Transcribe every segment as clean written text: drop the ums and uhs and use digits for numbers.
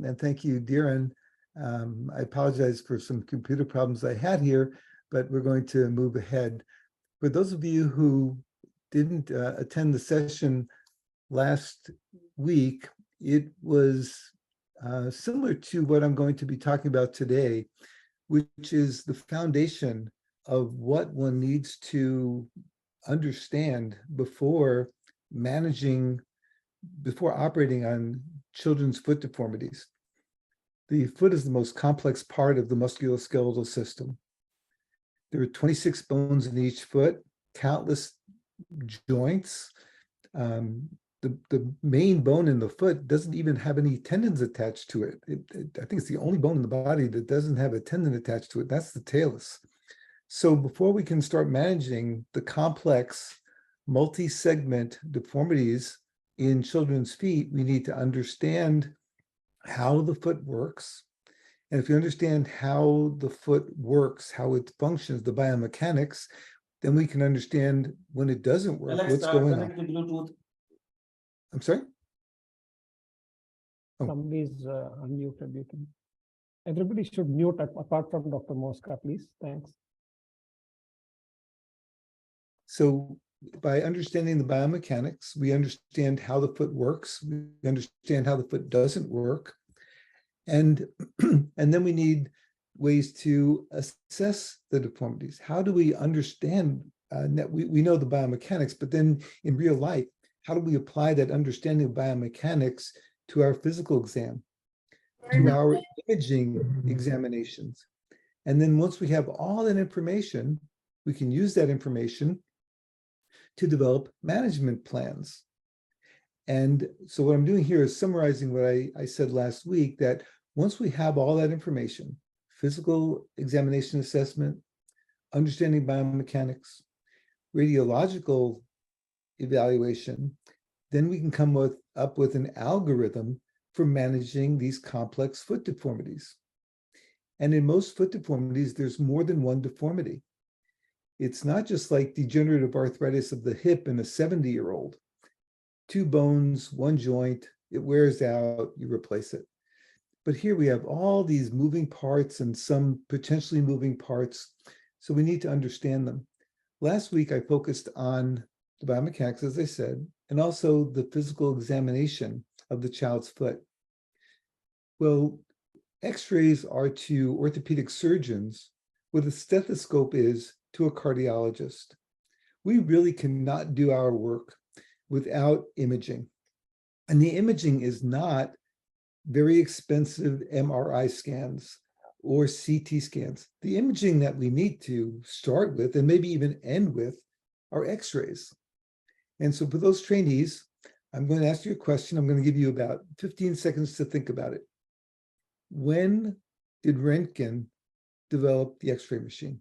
And thank you, Dhiren. I apologize for some computer problems I had here, but we're going to move ahead. For those of you who didn't attend the session last week, it was similar to what I'm going to be talking about today, which is the foundation of what one needs to understand before operating on children's foot deformities. The foot is the most complex part of the musculoskeletal system. There are 26 bones in each foot, countless joints. The main bone in the foot doesn't even have any tendons attached to it. I think it's the only bone in the body that doesn't have a tendon attached to it. That's the talus. So before we can start managing the complex multi-segment deformities in children's feet, we need to understand how the foot works. And if you understand how the foot works, how it functions, the biomechanics, then we can understand when it doesn't work, what's going on. Bluetooth. I'm sorry? Oh. Somebody's unmuted. You can. Everybody should mute apart from Dr. Mosca, please. Thanks. So by understanding the biomechanics, we understand how the foot works, we understand how the foot doesn't work, and then we need ways to assess the deformities. How do we understand that we know the biomechanics, but then in real life, how do we apply that understanding of biomechanics to our physical exam, to our imaging examinations? And then once we have all that information, we can use that information to develop management plans. And so what I'm doing here is summarizing what I said last week, that once we have all that information, physical examination assessment, understanding biomechanics, radiological evaluation, then we can come up with an algorithm for managing these complex foot deformities. And in most foot deformities, there's more than one deformity. It's not just like degenerative arthritis of the hip in a 70-year-old. 2 bones, 1 joint, it wears out, you replace it. But here we have all these moving parts and some potentially moving parts, so we need to understand them. Last week, I focused on the biomechanics, as I said, and also the physical examination of the child's foot. Well, X-rays are to orthopedic surgeons what a stethoscope is to a cardiologist. We really cannot do our work without imaging. And the imaging is not very expensive MRI scans or CT scans. The imaging that we need to start with and maybe even end with are X-rays. And so for those trainees, I'm going to ask you a question. I'm going to give you about 15 seconds to think about it. When did Röntgen develop the X-ray machine?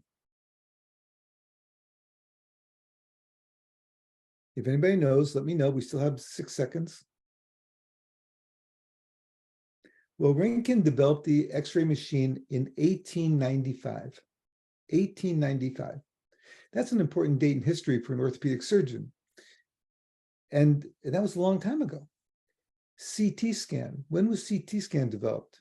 If anybody knows, let me know. We still have 6 seconds. Well, Röntgen developed the X-ray machine in 1895. 1895. That's an important date in history for an orthopedic surgeon. And that was a long time ago. CT scan. When was CT scan developed?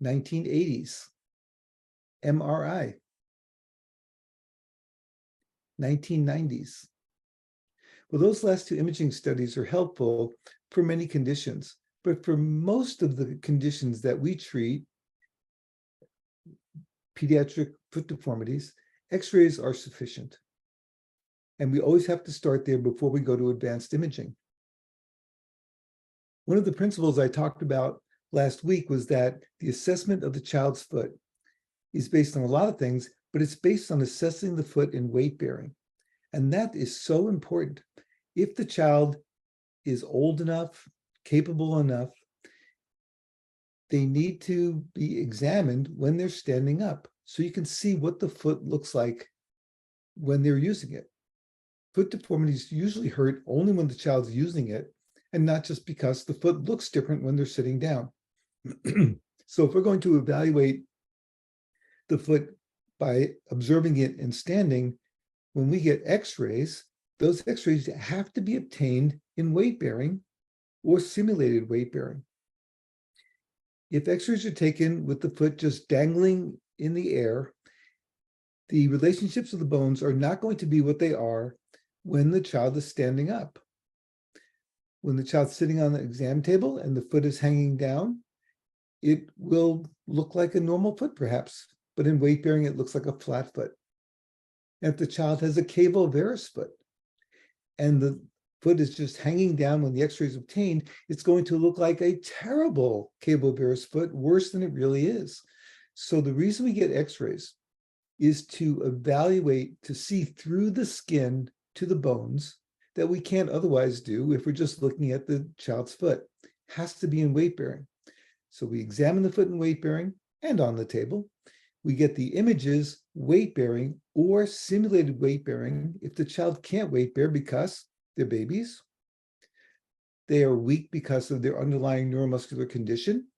1980s. MRI. 1990s. Well, those last 2 imaging studies are helpful for many conditions, but for most of the conditions that we treat, pediatric foot deformities, X-rays are sufficient. And we always have to start there before we go to advanced imaging. One of the principles I talked about last week was that the assessment of the child's foot is based on a lot of things, but it's based on assessing the foot in weight bearing. And that is so important. If the child is old enough, capable enough, they need to be examined when they're standing up so you can see what the foot looks like when they're using it. Foot deformities usually hurt only when the child's using it and not just because the foot looks different when they're sitting down. So if we're going to evaluate the foot by observing it and standing, when we get X-rays, those X-rays have to be obtained in weight bearing or simulated weight bearing. If x-rays are taken with the foot just dangling in the air, the relationships of the bones are not going to be what they are when the child is standing up. When the child's sitting on the exam table and the foot is hanging down, it will look like a normal foot perhaps, but in weight bearing, it looks like a flat foot. And if the child has a Cavovarus foot and the foot is just hanging down when the x-ray is obtained, it's going to look like a terrible Cavovarus foot, worse than it really is. So the reason we get x-rays is to evaluate, to see through the skin to the bones that we can't otherwise do if we're just looking at the child's foot. It has to be in weight bearing. So we examine the foot in weight bearing and on the table. We get the images weight bearing or simulated weight bearing if the child can't weight bear because they're babies. They are weak because of their underlying neuromuscular condition.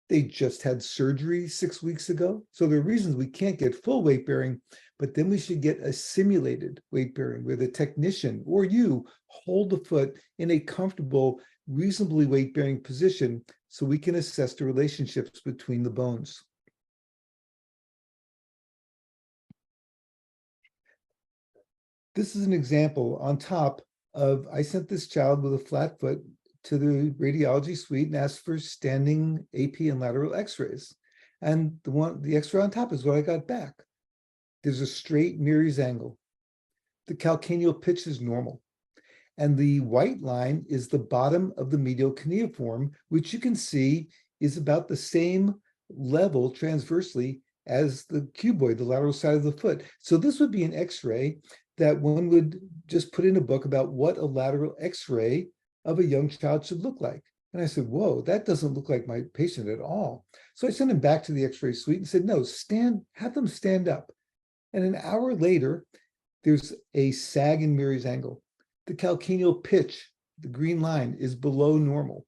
They just had surgery 6 weeks ago. So there are reasons we can't get full weight bearing, but then we should get a simulated weight bearing where the technician or you hold the foot in a comfortable, reasonably weight bearing position so we can assess the relationships between the bones. This is an example on top of, I sent this child with a flat foot to the radiology suite and asked for standing AP and lateral x-rays. And the x-ray on top is what I got back. There's a straight Meary's angle. The calcaneal pitch is normal. And the white line is the bottom of the medial cuneiform, which you can see is about the same level transversely as the cuboid, the lateral side of the foot. So this would be an x-ray that one would just put in a book about what a lateral x-ray of a young child should look like. And I said, whoa, that doesn't look like my patient at all. So I sent him back to the x-ray suite and said, no, have them stand up. And an hour later, there's a sag in Meary's angle. The calcaneal pitch, the green line, is below normal.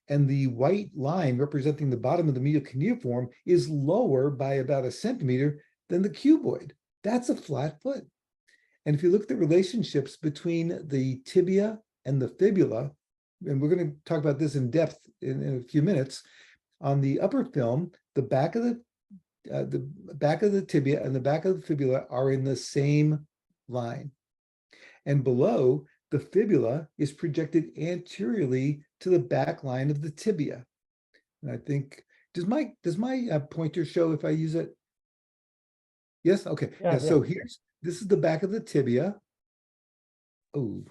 And the white line representing the bottom of the medial cuneiform is lower by about 1 centimeter than the cuboid. That's a flat foot. And if you look at the relationships between the tibia and the fibula, and we're going to talk about this in depth in a few minutes, on the upper film, the back of the tibia and the back of the fibula are in the same line. And below, the fibula is projected anteriorly to the back line of the tibia. And I think, does my pointer show if I use it? Yes, okay. Yeah, so this is the back of the tibia. Oh,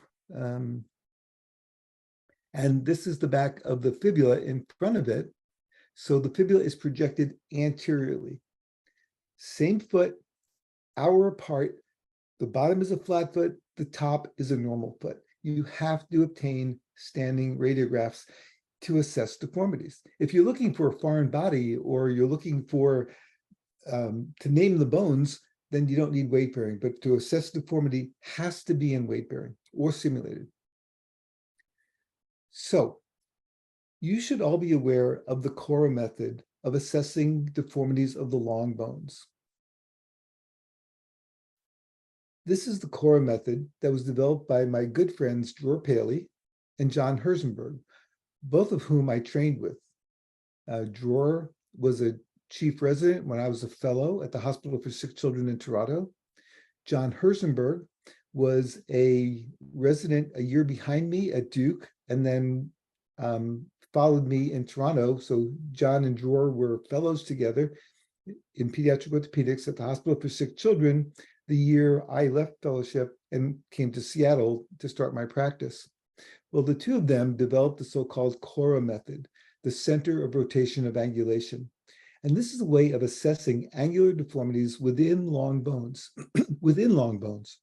and this is the back of the fibula in front of it. So the fibula is projected anteriorly. Same foot, hour apart. The bottom is a flat foot, the top is a normal foot. You have to obtain standing radiographs to assess deformities. If you're looking for a foreign body or you're looking for to name the bones, then you don't need weight bearing. But to assess deformity has to be in weight bearing or simulated. So you should all be aware of the Cora method of assessing deformities of the long bones. This is the Cora method that was developed by my good friends Dror Paley and John Herzenberg, both of whom I trained with. Dror was a chief resident when I was a fellow at the Hospital for Sick Children in Toronto. John Herzenberg was a resident a year behind me at Duke and then followed me in Toronto. So John and Dror were fellows together in Pediatric Orthopedics at the Hospital for Sick Children the year I left fellowship and came to Seattle to start my practice. Well, the two of them developed the so-called Cora method, the center of rotation of angulation. And this is a way of assessing angular deformities within long bones, within long bones.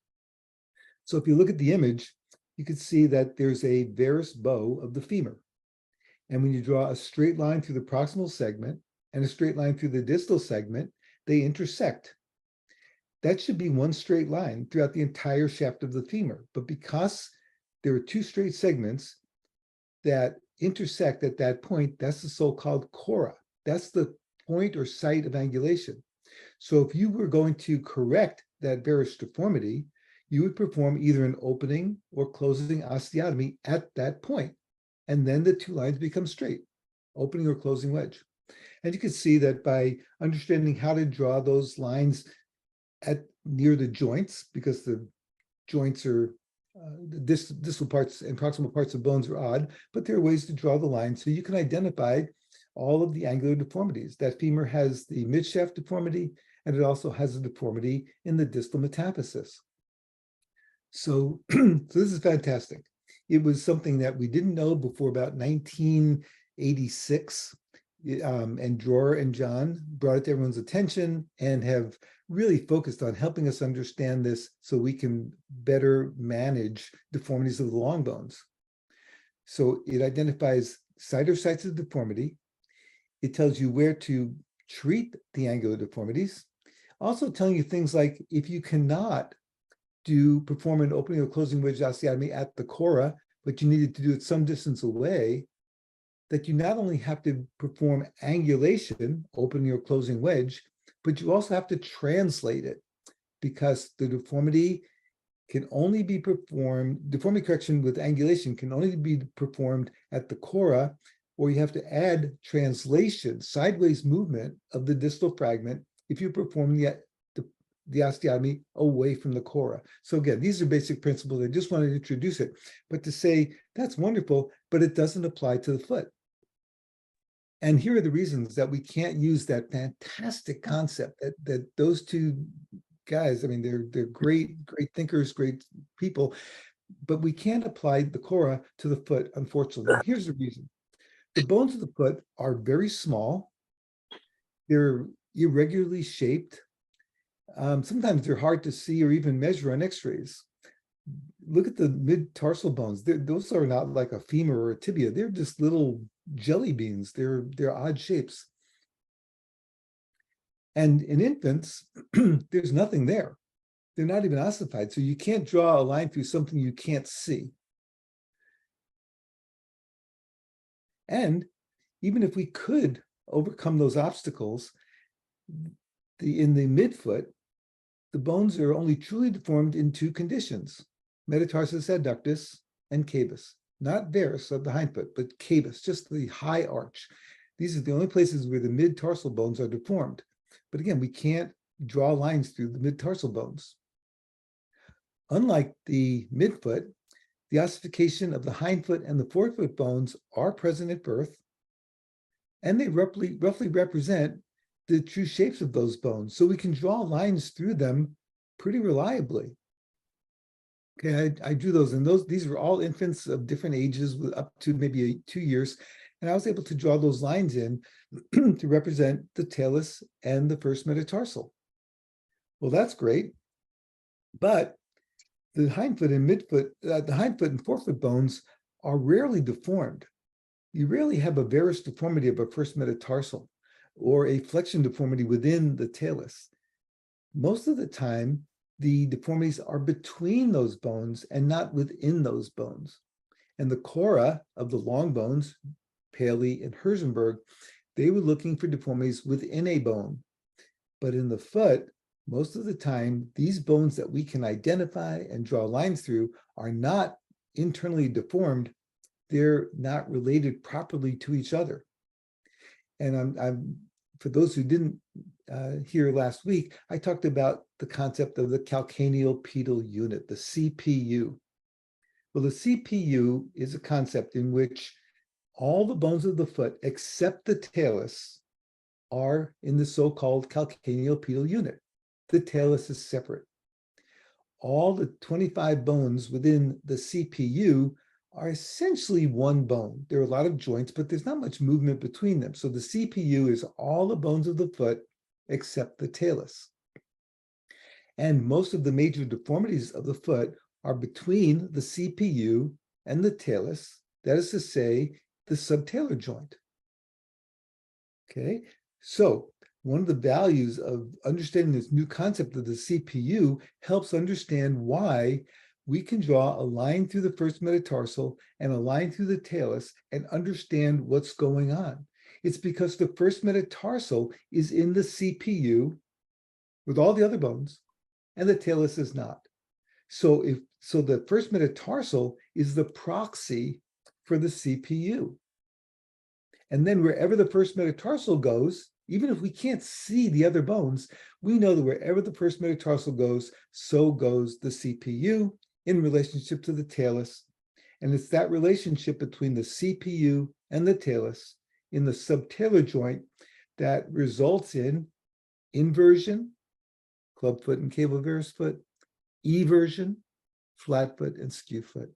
So if you look at the image, you can see that there's a varus bow of the femur. And when you draw a straight line through the proximal segment and a straight line through the distal segment, they intersect. That should be one straight line throughout the entire shaft of the femur. But because there are two straight segments that intersect at that point, that's the so-called Cora. That's the point or site of angulation. So if you were going to correct that varus deformity, you would perform either an opening or closing osteotomy at that point. and then the two lines become straight, opening or closing wedge. And you can see that by understanding how to draw those lines at near the joints, because the joints are the distal parts and proximal parts of bones are odd, but there are ways to draw the line so you can identify all of the angular deformities. That femur has the midshaft deformity, and it also has a deformity in the distal metaphysis. So, so this is fantastic. It was something that we didn't know before about 1986. And Dror and John brought it to everyone's attention and have really focused on helping us understand this so we can better manage deformities of the long bones. So it identifies site or sites of deformity. It tells you where to treat the angular deformities. Also telling you things like if you cannot perform an opening or closing wedge osteotomy at the Cora, but you needed to do it some distance away, that you not only have to perform angulation, opening or closing wedge, but you also have to translate it, because the deformity can only be performed, deformity correction with angulation can only be performed at the Cora, or you have to add translation, sideways movement of the distal fragment if you perform the osteotomy away from the Cora. So again, these are basic principles. I just wanted to introduce it, but to say that's wonderful, but it doesn't apply to the foot. And here are the reasons that we can't use that fantastic concept that those two guys, I mean, they're great thinkers, great people, but we can't apply the Cora to the foot, unfortunately. And here's the reason. The bones of the foot are very small. They're irregularly shaped. Sometimes they're hard to see or even measure on x-rays. Look at the mid-tarsal bones. Those are not like a femur or a tibia. They're just little jelly beans. They're odd shapes. And in infants, there's nothing there. They're not even ossified. So you can't draw a line through something you can't see. And even if we could overcome those obstacles, in the midfoot, the bones are only truly deformed in two conditions: metatarsus adductus and cavis. Not varus of the hindfoot, but cavis, just the high arch. These are the only places where the mid-tarsal bones are deformed. But again, we can't draw lines through the mid-tarsal bones. Unlike the midfoot, the ossification of the hindfoot and the forefoot bones are present at birth, and they roughly represent the true shapes of those bones. So we can draw lines through them pretty reliably. Okay, I drew those, and these were all infants of different ages, with up to maybe 2 years, and I was able to draw those lines in to represent the talus and the first metatarsal. Well, that's great, but the hindfoot and midfoot, the hindfoot and forefoot bones are rarely deformed. You rarely have a varus deformity of a first metatarsal or a flexion deformity within the talus. Most of the time, the deformities are between those bones and not within those bones. And the Cora of the long bones, Paley and Herzenberg, they were looking for deformities within a bone. But in the foot, most of the time, these bones that we can identify and draw lines through are not internally deformed. They're not related properly to each other. And I'm for those who didn't hear last week, I talked about the concept of the calcaneal pedal unit, the CPU. Well, the CPU is a concept in which all the bones of the foot except the talus are in the so-called calcaneal pedal unit. The talus is separate. All the 25 bones within the CPU are essentially one bone. There are a lot of joints, but there's not much movement between them. So the CPU is all the bones of the foot except the talus. And most of the major deformities of the foot are between the CPU and the talus, that is to say, the subtalar joint. Okay, so one of the values of understanding this new concept of the CPU helps understand why we can draw a line through the first metatarsal and a line through the talus and understand what's going on. It's because the first metatarsal is in the CPU with all the other bones, and the talus is not. So the first metatarsal is the proxy for the CPU. And then wherever the first metatarsal goes, even if we can't see the other bones, we know that wherever the first metatarsal goes, so goes the CPU in relationship to the talus. And it's that relationship between the CPU and the talus in the subtalar joint that results in inversion, clubfoot and Cavovarus foot, eversion, flat foot and skew foot.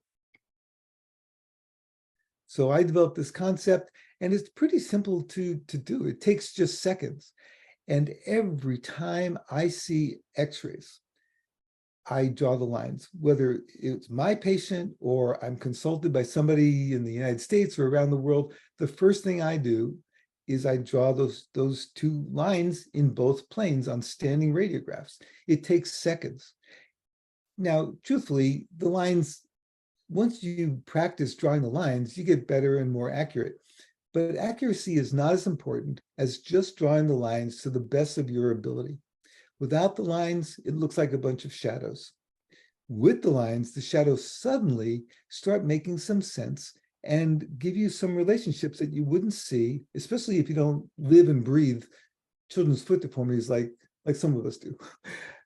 So I developed this concept, and it's pretty simple to do. It takes just seconds. And every time I see x-rays, I draw the lines, whether it's my patient or I'm consulted by somebody in the United States or around the world. The first thing I do is I draw those two lines in both planes on standing radiographs. It takes seconds. Now, truthfully, the lines, once you practice drawing the lines, you get better and more accurate. But accuracy is not as important as just drawing the lines to the best of your ability. Without the lines, it looks like a bunch of shadows. With the lines, the shadows suddenly start making some sense and give you some relationships that you wouldn't see, especially if you don't live and breathe children's foot deformities like some of us do.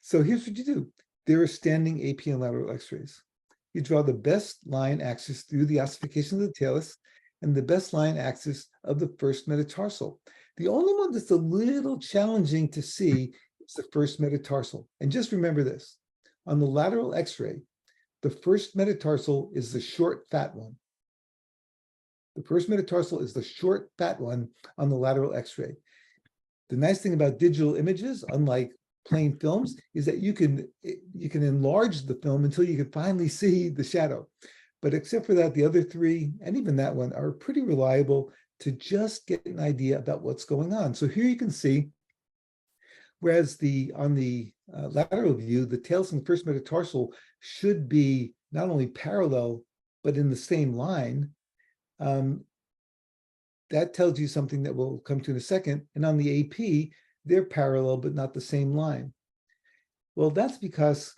So here's what you do. There are standing AP and lateral x-rays. You draw the best line axis through the ossification of the talus and the best line axis of the first metatarsal. The only one that's a little challenging to see is the first metatarsal. And just remember this, on the lateral x-ray, the first metatarsal is the short, fat one. The first metatarsal is the short, fat one on the lateral x-ray. The nice thing about digital images, unlike plain films, is that you can enlarge the film until you can finally see the shadow. But except for that, the other three, and even that one, are pretty reliable to just get an idea about what's going on. So here you can see, whereas on the lateral view, the talus and the first metatarsal should be not only parallel, but in the same line. That tells you something that we'll come to in a second. And on the AP, they're parallel, but not the same line. Well, that's because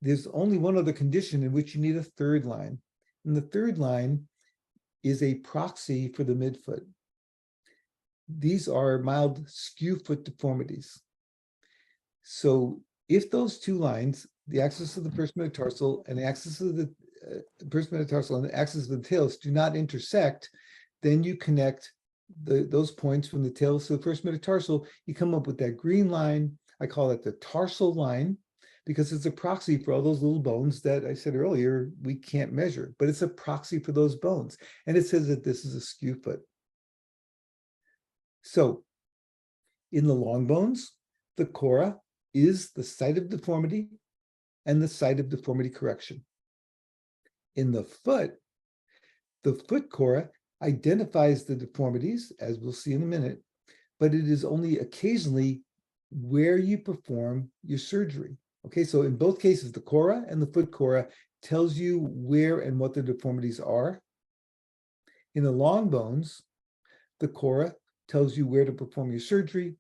there's only one other condition in which you need a third line. And the third line is a proxy for the midfoot. These are mild skew foot deformities. So if those two lines, the axis of the first metatarsal and the axis of the first metatarsal and the axis of the talus do not intersect, then you connect those points from the talus to the first metatarsal. You come up with that green line. I call it the tarsal line, because it's a proxy for all those little bones that I said earlier we can't measure, but it's a proxy for those bones. And it says that this is a skew foot. So in the long bones, the Cora is the site of deformity and the site of deformity correction. In the foot Cora identifies the deformities, as we'll see in a minute, but it is only occasionally where you perform your surgery. Okay, so in both cases, the Cora and the foot Cora tells you where and what the deformities are. In the long bones, the Cora tells you where to perform your surgery.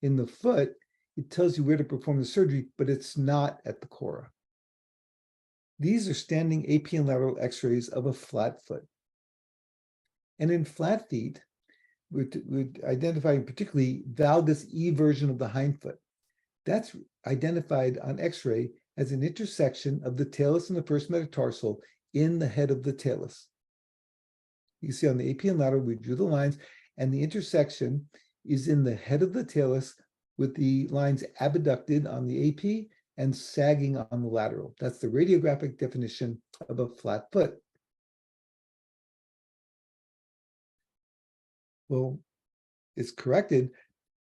In the foot, it tells you where to perform the surgery, but it's not at the Cora. These are standing AP and lateral x-rays of a flat foot. And in flat feet, we're identifying particularly valgus eversion of the hindfoot. That's identified on x-ray as an intersection of the talus and the first metatarsal in the head of the talus. You can see on the AP and lateral, we drew the lines, and the intersection is in the head of the talus with the lines abducted on the AP and sagging on the lateral. That's the radiographic definition of a flat foot. Well, it's corrected.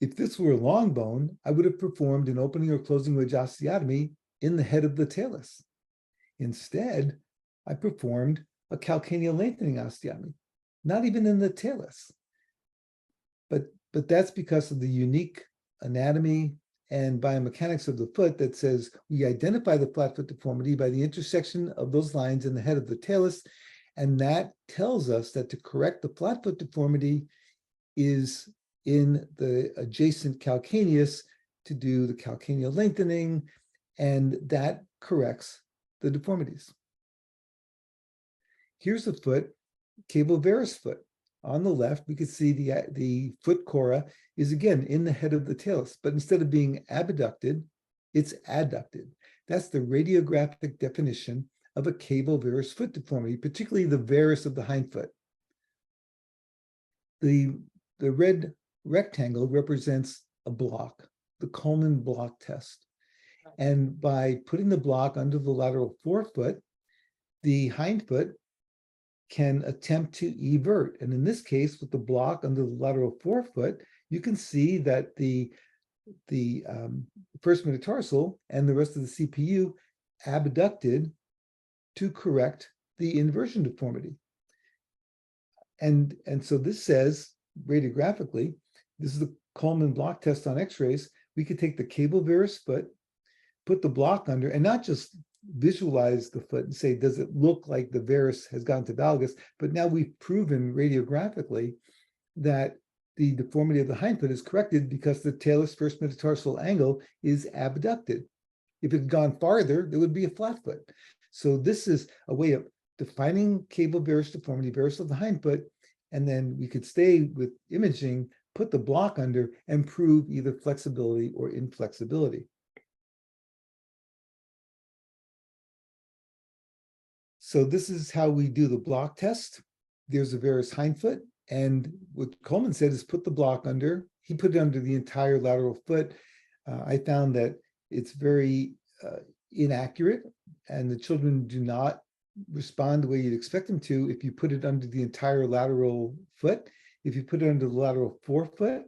If this were a long bone, I would have performed an opening or closing wedge osteotomy in the head of the talus. Instead, I performed a calcaneal lengthening osteotomy, not even in the talus. But that's because of the unique anatomy and biomechanics of the foot that says we identify the flat foot deformity by the intersection of those lines in the head of the talus, and that tells us that to correct the flat foot deformity is in the adjacent calcaneus to do the calcaneal lengthening, and that corrects the deformities. Here's the foot Cavovarus foot. On the left, we can see the foot Cora is again in the head of the talus, but instead of being abducted, it's adducted. That's the radiographic definition of a Cavovarus foot deformity, particularly the varus of the hindfoot. The red rectangle represents a block, the Coleman block test. And by putting the block under the lateral forefoot, the hindfoot can attempt to evert. And in this case, with the block under the lateral forefoot, you can see that the first metatarsal and the rest of the CPU abducted to correct the inversion deformity. And so this says, radiographically, this is the Coleman block test on x-rays. We could take the Cavovarus foot, put the block under, and not just visualize the foot and say, does it look like the varus has gone to valgus? But now we've proven radiographically that the deformity of the hindfoot is corrected because the talus first metatarsal angle is abducted. If it had gone farther, there would be a flat foot. So this is a way of defining Cavovarus deformity, varus of the hindfoot, and then we could stay with imaging, put the block under, and prove either flexibility or inflexibility. So this is how we do the block test. There's a varus hindfoot, and what Coleman said is put the block under. He put it under the entire lateral foot. I found that it's very inaccurate, and the children do not respond the way you'd expect them to if you put it under the entire lateral foot. If you put it under the lateral forefoot,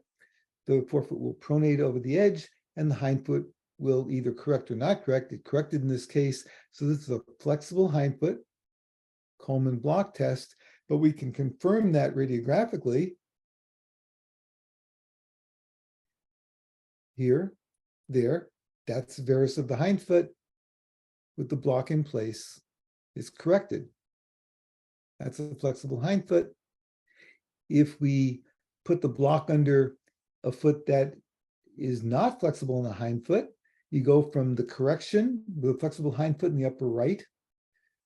the forefoot will pronate over the edge, and the hindfoot will either correct or not correct. It corrected in this case. So this is a flexible hindfoot, Coleman block test, but we can confirm that radiographically here, there. That's varus of the hindfoot with the block in place is corrected. That's a flexible hindfoot. If we put the block under a foot that is not flexible in the hindfoot, you go from the correction with a flexible hindfoot in the upper right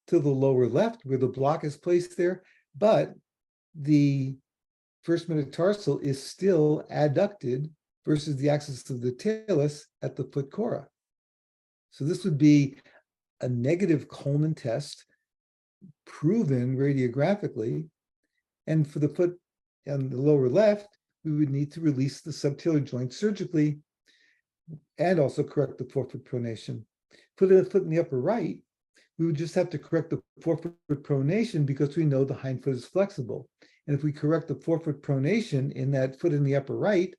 to the lower left where the block is placed there, but the first metatarsal is still adducted versus the axis of the talus at the foot Cora. So this would be a negative Coleman test proven radiographically. And for the foot on the lower left, we would need to release the subtalar joint surgically and also correct the forefoot pronation. For the foot in the upper right, we would just have to correct the forefoot pronation because we know the hindfoot is flexible. And if we correct the forefoot pronation in that foot in the upper right,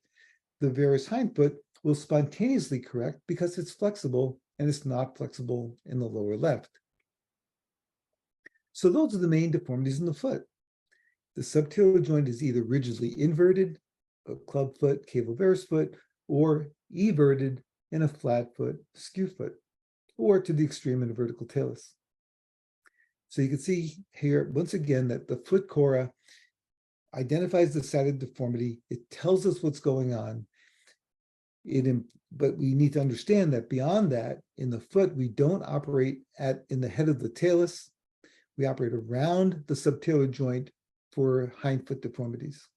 the varus hindfoot will spontaneously correct because it's flexible and it's not flexible in the lower left. So those are the main deformities in the foot. The subtalar joint is either rigidly inverted, a club foot, Cavovarus foot, or everted in a flat foot, skew foot, or to the extreme in a vertical talus. So you can see here, once again, that the foot Cora identifies the site of deformity. It tells us what's going on. But we need to understand that beyond that, in the foot, we don't operate in the head of the talus. We operate around the subtalar joint for hindfoot deformities.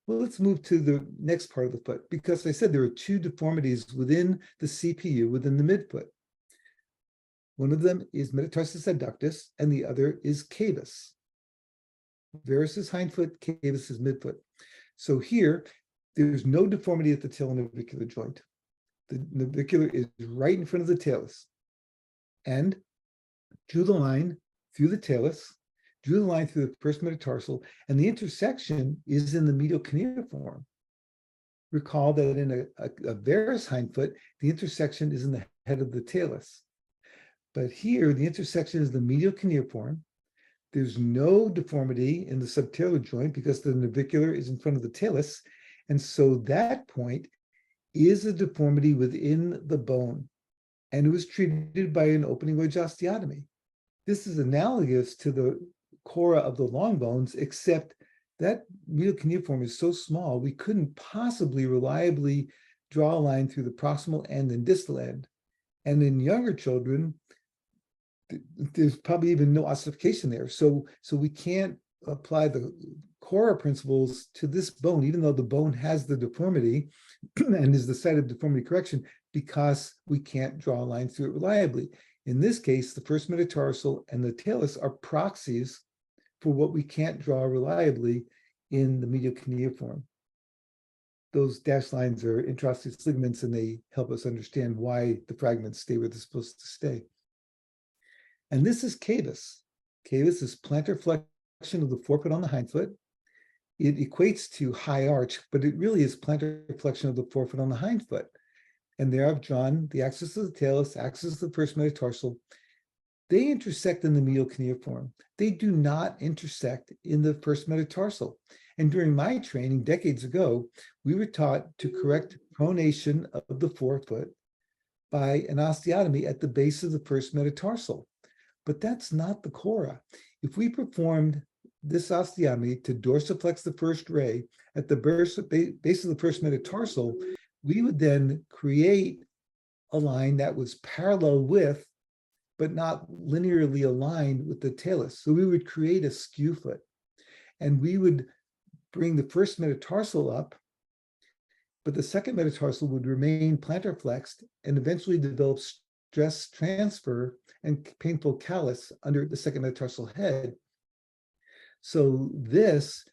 Well, let's move to the next part of the foot, because I said there are two deformities within the CPU, within the midfoot. One of them is metatarsus adductus, and the other is Cavis. Varus is hindfoot, Cavis is midfoot. So here, there's no deformity at the talonavicular joint. The navicular is right in front of the talus. And drew the line through the talus, drew the line through the first metatarsal, and the intersection is in the medial cuneiform. Recall that in a varus hindfoot, the intersection is in the head of the talus. But here, the intersection is the medial cuneiform. There's no deformity in the subtalar joint because the navicular is in front of the talus. And so that point is a deformity within the bone. And it was treated by an opening wedge osteotomy. This is analogous to the Cora of the long bones, except that medial cuneiform is so small, we couldn't possibly reliably draw a line through the proximal end and distal end. And in younger children, there's probably even no ossification there. So we can't apply the Cora principles to this bone, even though the bone has the deformity and is the site of deformity correction, because we can't draw a line through it reliably. In this case, the first metatarsal and the talus are proxies for what we can't draw reliably in the medial cuneiform. Those dashed lines are interosseous ligaments, and they help us understand why the fragments stay where they're supposed to stay. And this is Cavis. Cavis is plantar flexion of the forefoot on the hindfoot. It equates to high arch, but it really is plantar flexion of the forefoot on the hindfoot. And there I've drawn the axis of the talus, axis of the first metatarsal. They intersect in the medial cuneiform. They do not intersect in the first metatarsal. And during my training decades ago, we were taught to correct pronation of the forefoot by an osteotomy at the base of the first metatarsal. But that's not the Cora. If we performed this osteotomy to dorsiflex the first ray at the base of the first metatarsal, we would then create a line that was parallel with, but not linearly aligned with the talus. So we would create a skew foot, and we would bring the first metatarsal up, but the second metatarsal would remain plantar flexed and eventually develop stress transfer and painful callus under the second metatarsal head. So this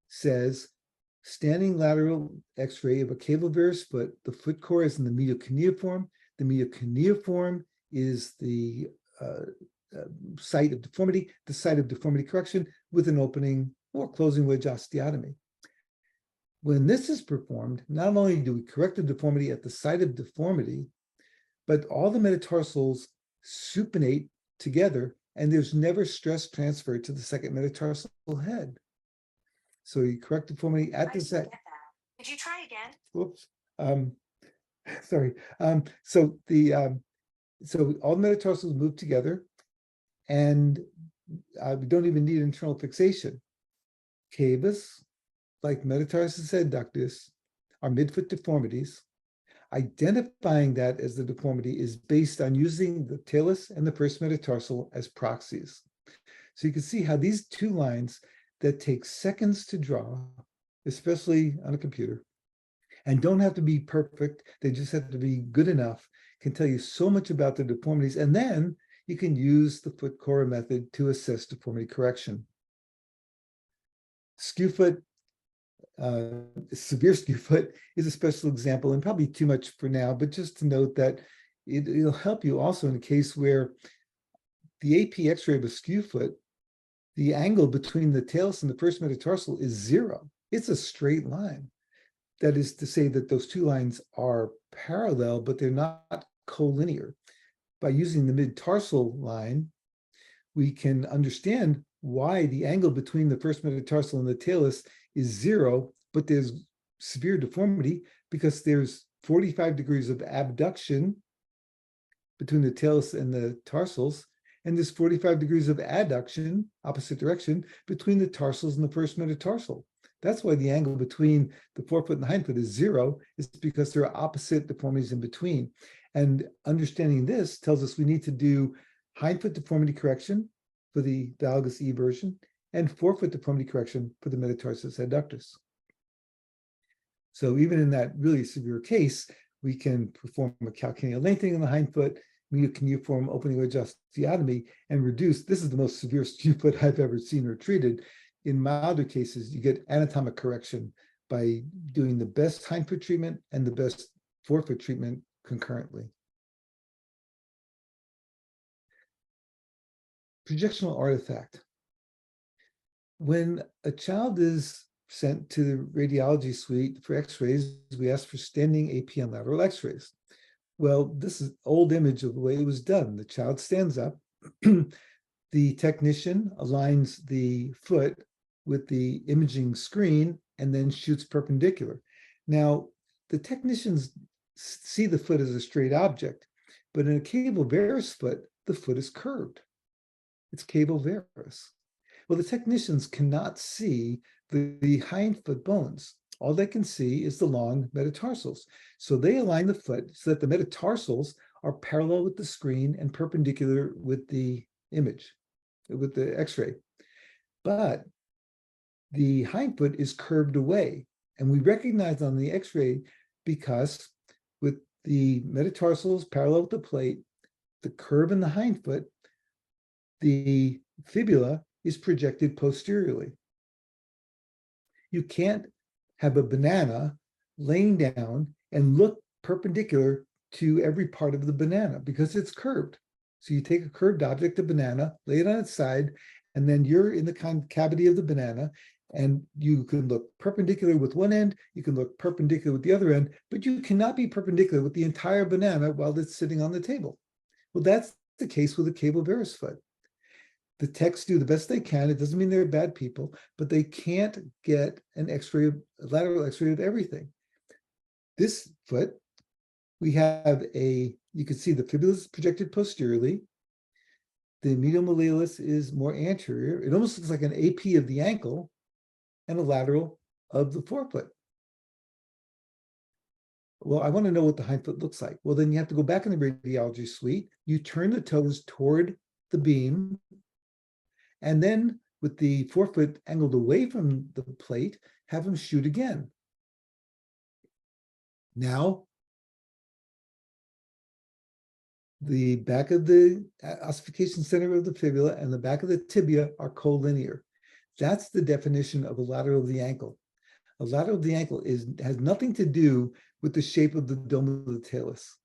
says standing lateral x-ray of a Cavovarus foot. The foot core is in the medial cuneiform. The medial cuneiform is the site of deformity, the site of deformity correction with an opening or closing wedge osteotomy. When this is performed, not only do we correct the deformity at the site of deformity, but all the metatarsals supinate together, and there's never stress transfer to the second metatarsal head. So you correct deformity at the site. Could you try again? Whoops. Sorry. So all the metatarsals move together, and we don't even need internal fixation. Cavis, like metatarsus adductus, are midfoot deformities. Identifying that as the deformity is based on using the talus and the first metatarsal as proxies. So you can see how these two lines that take seconds to draw, especially on a computer, and don't have to be perfect, they just have to be good enough, can tell you so much about the deformities. And then you can use the foot Cora method to assess deformity correction. Skew foot, severe skew foot is a special example, and probably too much for now, but just to note that it'll help you also in a case where the AP X-ray of a skew foot, the angle between the talus and the first metatarsal is 0. It's a straight line. That is to say that those two lines are parallel, but they're not collinear. By using the mid-tarsal line, we can understand why the angle between the first metatarsal and the talus is 0, but there's severe deformity because there's 45 degrees of abduction between the talus and the tarsals, and there's 45 degrees of adduction, opposite direction, between the tarsals and the first metatarsal. That's why the angle between the forefoot and the hindfoot is 0, is because there are opposite deformities in between. And understanding this tells us we need to do hindfoot deformity correction for the valgus E version and forefoot deformity correction for the metatarsus adductus. So even in that really severe case, we can perform a calcaneal lengthening in the hindfoot, medial cuneiform opening wedge osteotomy, and reduce. This is the most severe skew foot I've ever seen or treated. In milder cases, you get anatomic correction by doing the best hindfoot treatment and the best forefoot treatment concurrently. Projectional artifact. When a child is sent to the radiology suite for x-rays, we ask for standing AP and lateral x-rays. Well, this is an old image of the way it was done. The child stands up, the technician aligns the foot with the imaging screen and then shoots perpendicular. Now, the technicians see the foot as a straight object, but in a Cavovarus foot, the foot is curved. It's Cavovarus. Well, the technicians cannot see the hindfoot bones. All they can see is the long metatarsals. So they align the foot so that the metatarsals are parallel with the screen and perpendicular with the image, with the x-ray. But the hindfoot is curved away. And we recognize on the x-ray because with the metatarsals parallel with the plate, the curve in the hindfoot, the fibula is projected posteriorly. You can't have a banana laying down and look perpendicular to every part of the banana because it's curved. So you take a curved object, a banana, lay it on its side, and then you're in the cavity of the banana, and you can look perpendicular with one end, you can look perpendicular with the other end, but you cannot be perpendicular with the entire banana while it's sitting on the table. Well, that's the case with a Cavovarus foot. The techs do the best they can. It doesn't mean they're bad people, but they can't get an x-ray, a lateral x-ray of everything. This foot, we have you can see the fibula is projected posteriorly. The medial malleolus is more anterior. It almost looks like an AP of the ankle and a lateral of the forefoot. Well, I want to know what the hindfoot looks like. Well, then you have to go back in the radiology suite. You turn the toes toward the beam, and then with the forefoot angled away from the plate, have them shoot again. Now, the back of the ossification center of the fibula and the back of the tibia are collinear. That's the definition of a lateral of the ankle. A lateral of the ankle has nothing to do with the shape of the dome of the talus.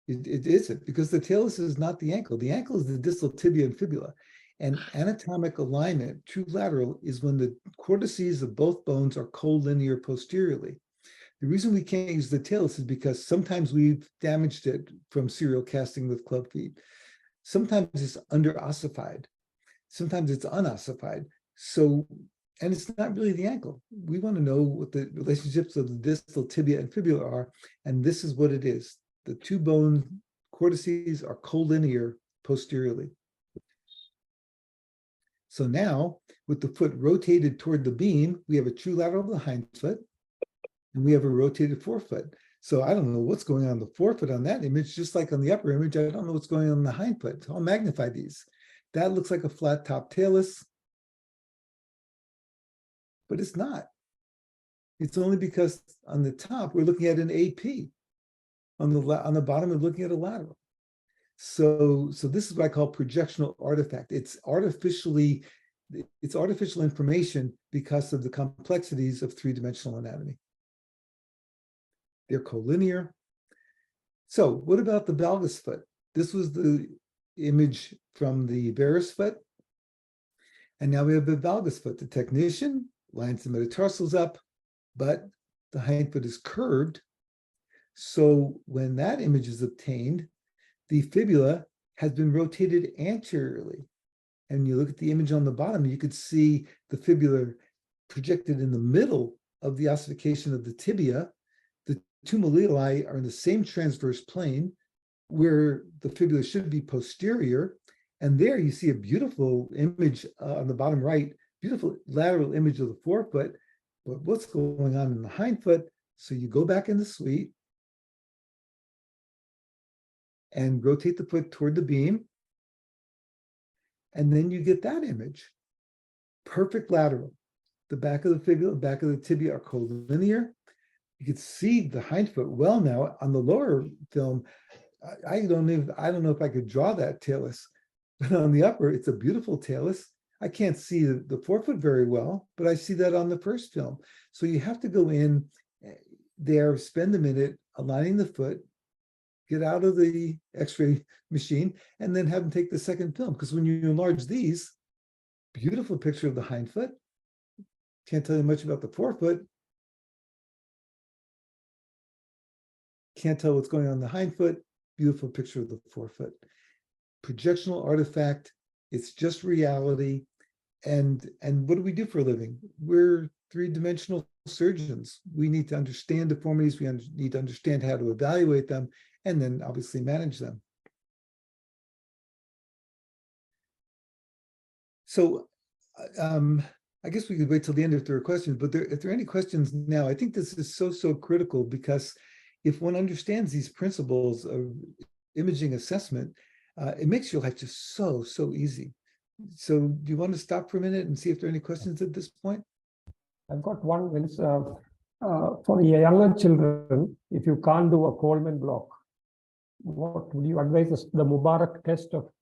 It isn't, because the talus is not the ankle. The ankle is the distal tibia and fibula. And anatomic alignment, true lateral, is when the cortices of both bones are collinear posteriorly. The reason we can't use the talus is because sometimes we've damaged it from serial casting with club feet. Sometimes it's under-ossified. Sometimes it's unossified. So, and it's not really the ankle. We want to know what the relationships of the distal tibia and fibula are, and this is what it is. The two bone cortices are collinear posteriorly. So now, with the foot rotated toward the beam, we have a true lateral of the hindfoot, and we have a rotated forefoot. So I don't know what's going on the forefoot on that image, just like on the upper image, I don't know what's going on the hindfoot. So I'll magnify these. That looks like a flat top talus, but it's not. It's only because on the top, we're looking at an AP. On the bottom, we're looking at a lateral. So this is what I call projectional artifact. It's artificial information because of the complexities of three-dimensional anatomy. They're collinear. So what about the valgus foot? This was the image from the varus foot. And now we have the valgus foot. The technician lines the metatarsals up, but the hindfoot is curved. So when that image is obtained, the fibula has been rotated anteriorly. And you look at the image on the bottom, you could see the fibula projected in the middle of the ossification of the tibia. The two malleoli are in the same transverse plane where the fibula should be posterior. And there you see a beautiful image on the bottom right, beautiful lateral image of the forefoot. But what's going on in the hindfoot? So you go back in the suite and rotate the foot toward the beam. And then you get that image. Perfect lateral. The back of the fibula, the back of the tibia are collinear. You can see the hindfoot well now on the lower film. I don't know if I could draw that talus, but on the upper, it's a beautiful talus. I can't see the forefoot very well, but I see that on the first film. So you have to go in there, spend a minute aligning the foot, get out of the x-ray machine, and then have them take the second film. Because when you enlarge these, beautiful picture of the hindfoot. Can't tell you much about the forefoot. Can't tell what's going on in the hindfoot. Beautiful picture of the forefoot. Projectional artifact. It's just reality. And what do we do for a living? We're three-dimensional surgeons. We need to understand deformities. We need to understand how to evaluate them, and then obviously manage them. So I guess we could wait till the end if there are questions, but if there are any questions now, I think this is so critical, because if one understands these principles of imaging assessment, it makes your life just so easy. So do you want to stop for a minute and see if there are any questions at this point? I've got one. For the younger children, if you can't do a Coleman block, what would you advise? The Mubarak test of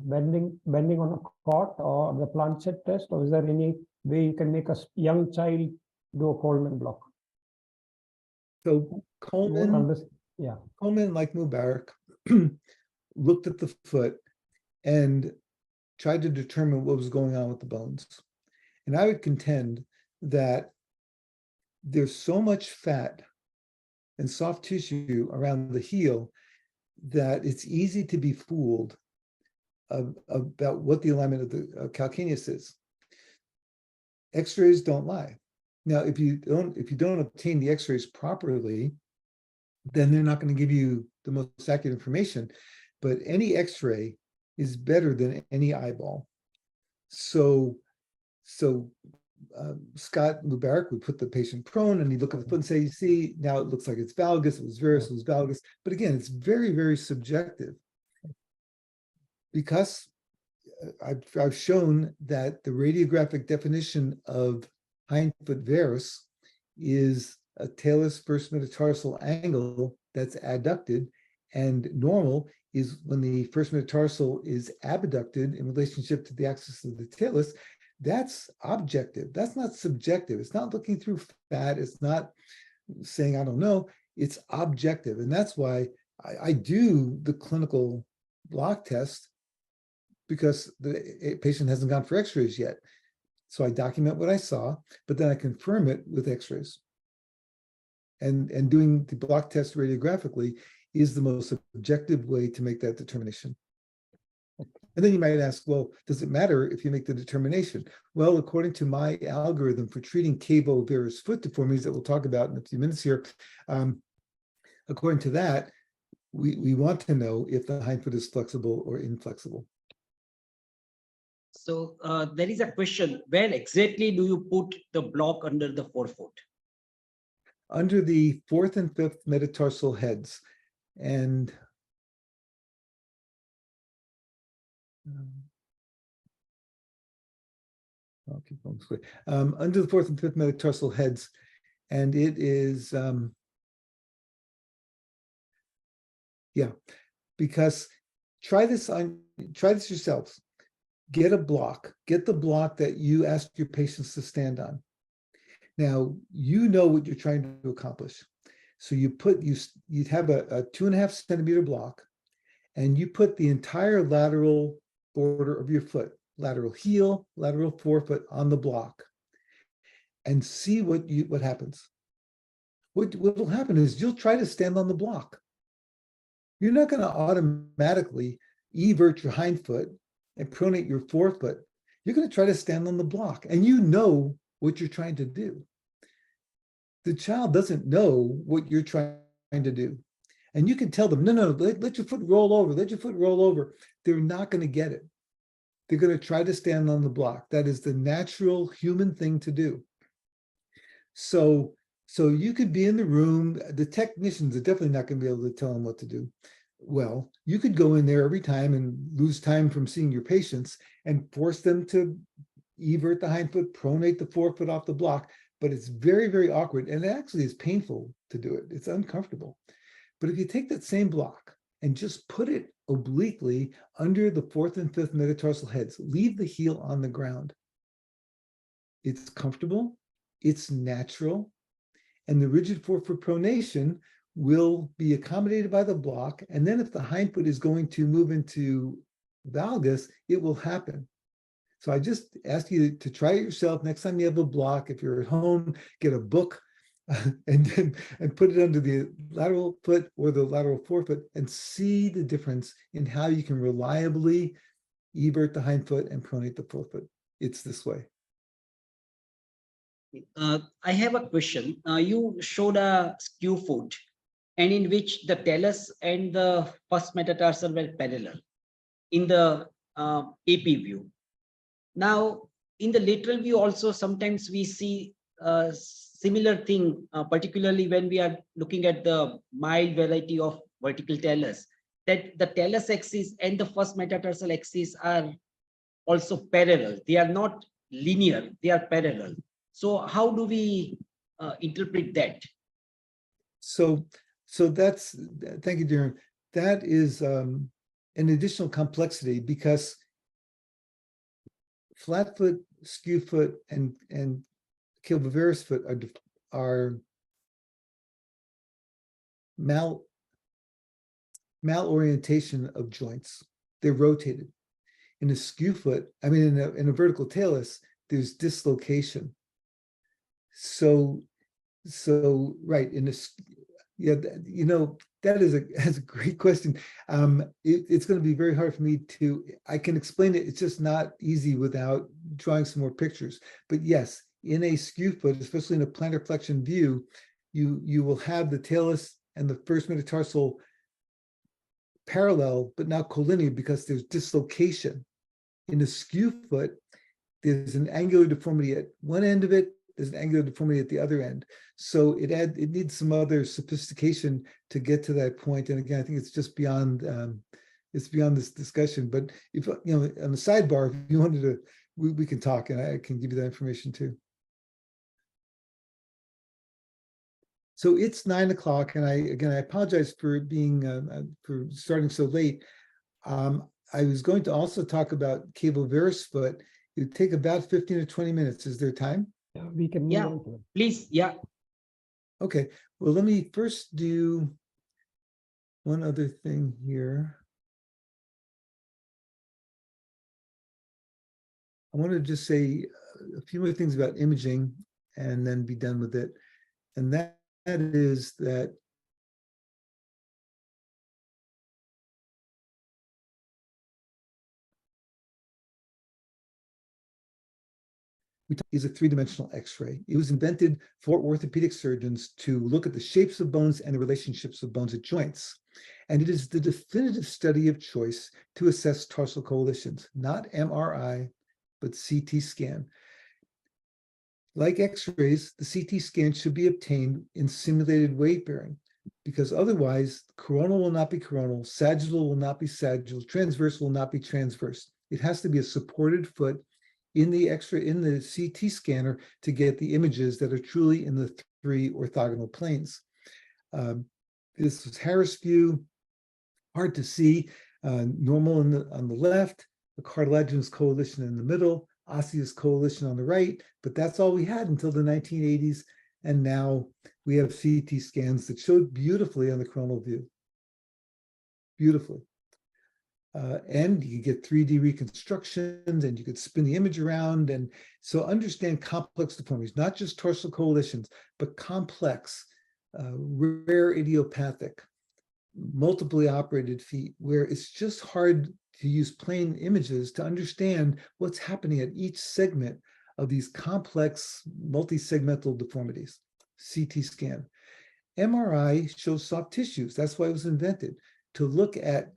bending on a cot, or the planchet test, or is there any way you can make a young child do a Coleman block? So Coleman, like Mubarak, looked at the foot and tried to determine what was going on with the bones. And I would contend that there's so much fat and soft tissue around the heel that it's easy to be fooled about what the alignment of the calcaneus is. X-rays don't lie. Now, if you don't obtain the X-rays properly, then they're not going to give you the most accurate information. But any X-ray is better than any eyeball. So Scott Mubarak would put the patient prone and he'd look at the foot and say, you see, now it looks like it's valgus, it was varus, it was valgus. But again, it's very subjective, because I've shown that the radiographic definition of hindfoot varus is a talus first metatarsal angle that's adducted, and normal is when the first metatarsal is abducted in relationship to the axis of the talus. That's objective. That's not subjective. It's not looking through fat. It's not saying, I don't know. It's objective. And that's why I do the clinical block test, because the patient hasn't gone for X-rays yet. So I document what I saw, but then I confirm it with X-rays. And doing the block test radiographically is the most objective way to make that determination. And then you might ask, well, does it matter if you make the determination? Well, according to my algorithm for treating Cavovarus foot deformities that we'll talk about in a few minutes here, according to that, we want to know if the hindfoot is flexible or inflexible. So there is a question, where exactly do you put the block under the forefoot? Under the fourth and fifth metatarsal heads. And I'll keep going this way. Under the fourth and fifth metatarsal heads, and it is, because try this yourselves. Get a block. Get the block that you ask your patients to stand on. Now, you know what you're trying to accomplish. So you'd have a 2.5 centimeter block, and you put the entire lateral border of your foot, lateral heel, lateral forefoot on the block, and see what happens. What will happen is you'll try to stand on the block. You're not going to automatically evert your hindfoot and pronate your forefoot. You're going to try to stand on the block, and you know what you're trying to do. The child doesn't know what you're trying to do. And you can tell them, no, let your foot roll over, let your foot roll over. They're not going to get it. They're going to try to stand on the block. That is the natural human thing to do. So you could be in the room. The technicians are definitely not going to be able to tell them what to do. Well, you could go in there every time and lose time from seeing your patients and force them to evert the hindfoot, pronate the forefoot off the block. But it's very awkward, and it actually is painful to do it. It's uncomfortable. But if you take that same block and just put it obliquely under the fourth and fifth metatarsal heads, leave the heel on the ground. It's comfortable, it's natural, and the rigid forefoot pronation will be accommodated by the block. And then if the hindfoot is going to move into valgus, it will happen. So I just ask you to try it yourself. Next time you have a block, if you're at home, get a book and put it under the lateral foot or the lateral forefoot and see the difference in how you can reliably evert the hindfoot and pronate the forefoot. It's this way. I have a question. You showed a skew foot, and in which the talus and the first metatarsal were parallel in the AP view. Now, in the lateral view also, sometimes we see a similar thing, particularly when we are looking at the mild variety of vertical talus. that the talus axis and the first metatarsal axis are also parallel. They are not linear, they are parallel. So how do we interpret that? So that's, thank you, Darren. That is an additional complexity because flat foot, skew foot, and Cavovarus foot are malorientation of joints. They're rotated. In a skew foot, I mean, in a vertical talus, there's dislocation. So right, that is a great question. It's going to be very hard for me I can explain it. It's just not easy without drawing some more pictures. But yes, in a skew foot, especially in a plantar flexion view, you will have the talus and the first metatarsal parallel, but not collinear because there's dislocation. In a skew foot, there's an angular deformity at one end of it, there's an angular deformity at the other end. So it needs some other sophistication to get to that point. And again, I think it's just beyond this discussion. But if on the sidebar, if you wanted to, we can talk and I can give you that information too. So it's 9 o'clock, and I apologize for for starting so late. I was going to also talk about Cavovarus foot. It would take about 15 to 20 minutes. Is there time? Yeah, we can move on to it. Please, yeah. Okay, well, let me first do one other thing here. I want to just say a few more things about imaging and then be done with it. And that is that is a three-dimensional X-ray. It was invented for orthopedic surgeons to look at the shapes of bones and the relationships of bones at joints. And it is the definitive study of choice to assess tarsal coalitions, not MRI, but CT scan. Like X-rays, the CT scan should be obtained in simulated weight bearing, because otherwise coronal will not be coronal, sagittal will not be sagittal, transverse will not be transverse. It has to be a supported foot in the CT scanner to get the images that are truly in the three orthogonal planes. This is Harris view, hard to see, normal on the left, the cartilaginous coalition in the middle, osseous coalition on the right, but that's all we had until the 1980s. And now we have CT scans that showed beautifully on the coronal view. Beautifully. And you get 3D reconstructions and you could spin the image around. And so understand complex deformities, not just tarsal coalitions, but complex, rare idiopathic, multiply operated feet, where it's just hard to use plain images to understand what's happening at each segment of these complex multi-segmental deformities. CT scan. MRI shows soft tissues. That's why it was invented, to look at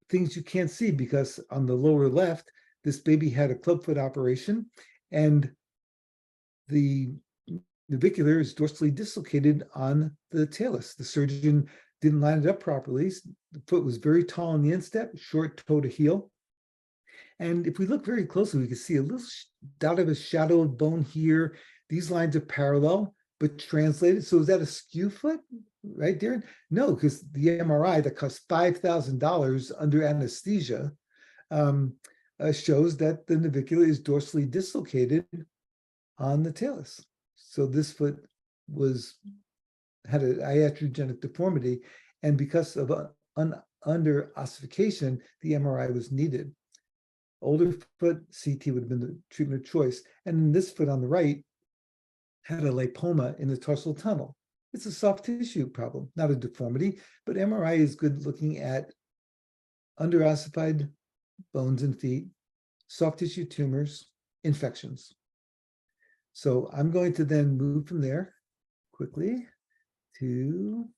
things you can't see, because on the lower left, this baby had a clubfoot operation and the navicular is dorsally dislocated on the talus. The surgeon didn't line it up properly. The foot was very tall on the instep, short toe to heel. And if we look very closely, we can see a little dot of a shadow of bone here. These lines are parallel, but translated. So is that a skew foot, right, Darren? No, because the MRI that costs $5,000 under anesthesia shows that the navicular is dorsally dislocated on the talus. So this foot had an iatrogenic deformity, and because of under ossification, the MRI was needed. Older foot, CT would have been the treatment of choice. And this foot on the right had a lipoma in the tarsal tunnel. It's a soft tissue problem, not a deformity, but MRI is good looking at underossified bones and feet, soft tissue tumors, infections. So I'm going to then move from there quickly to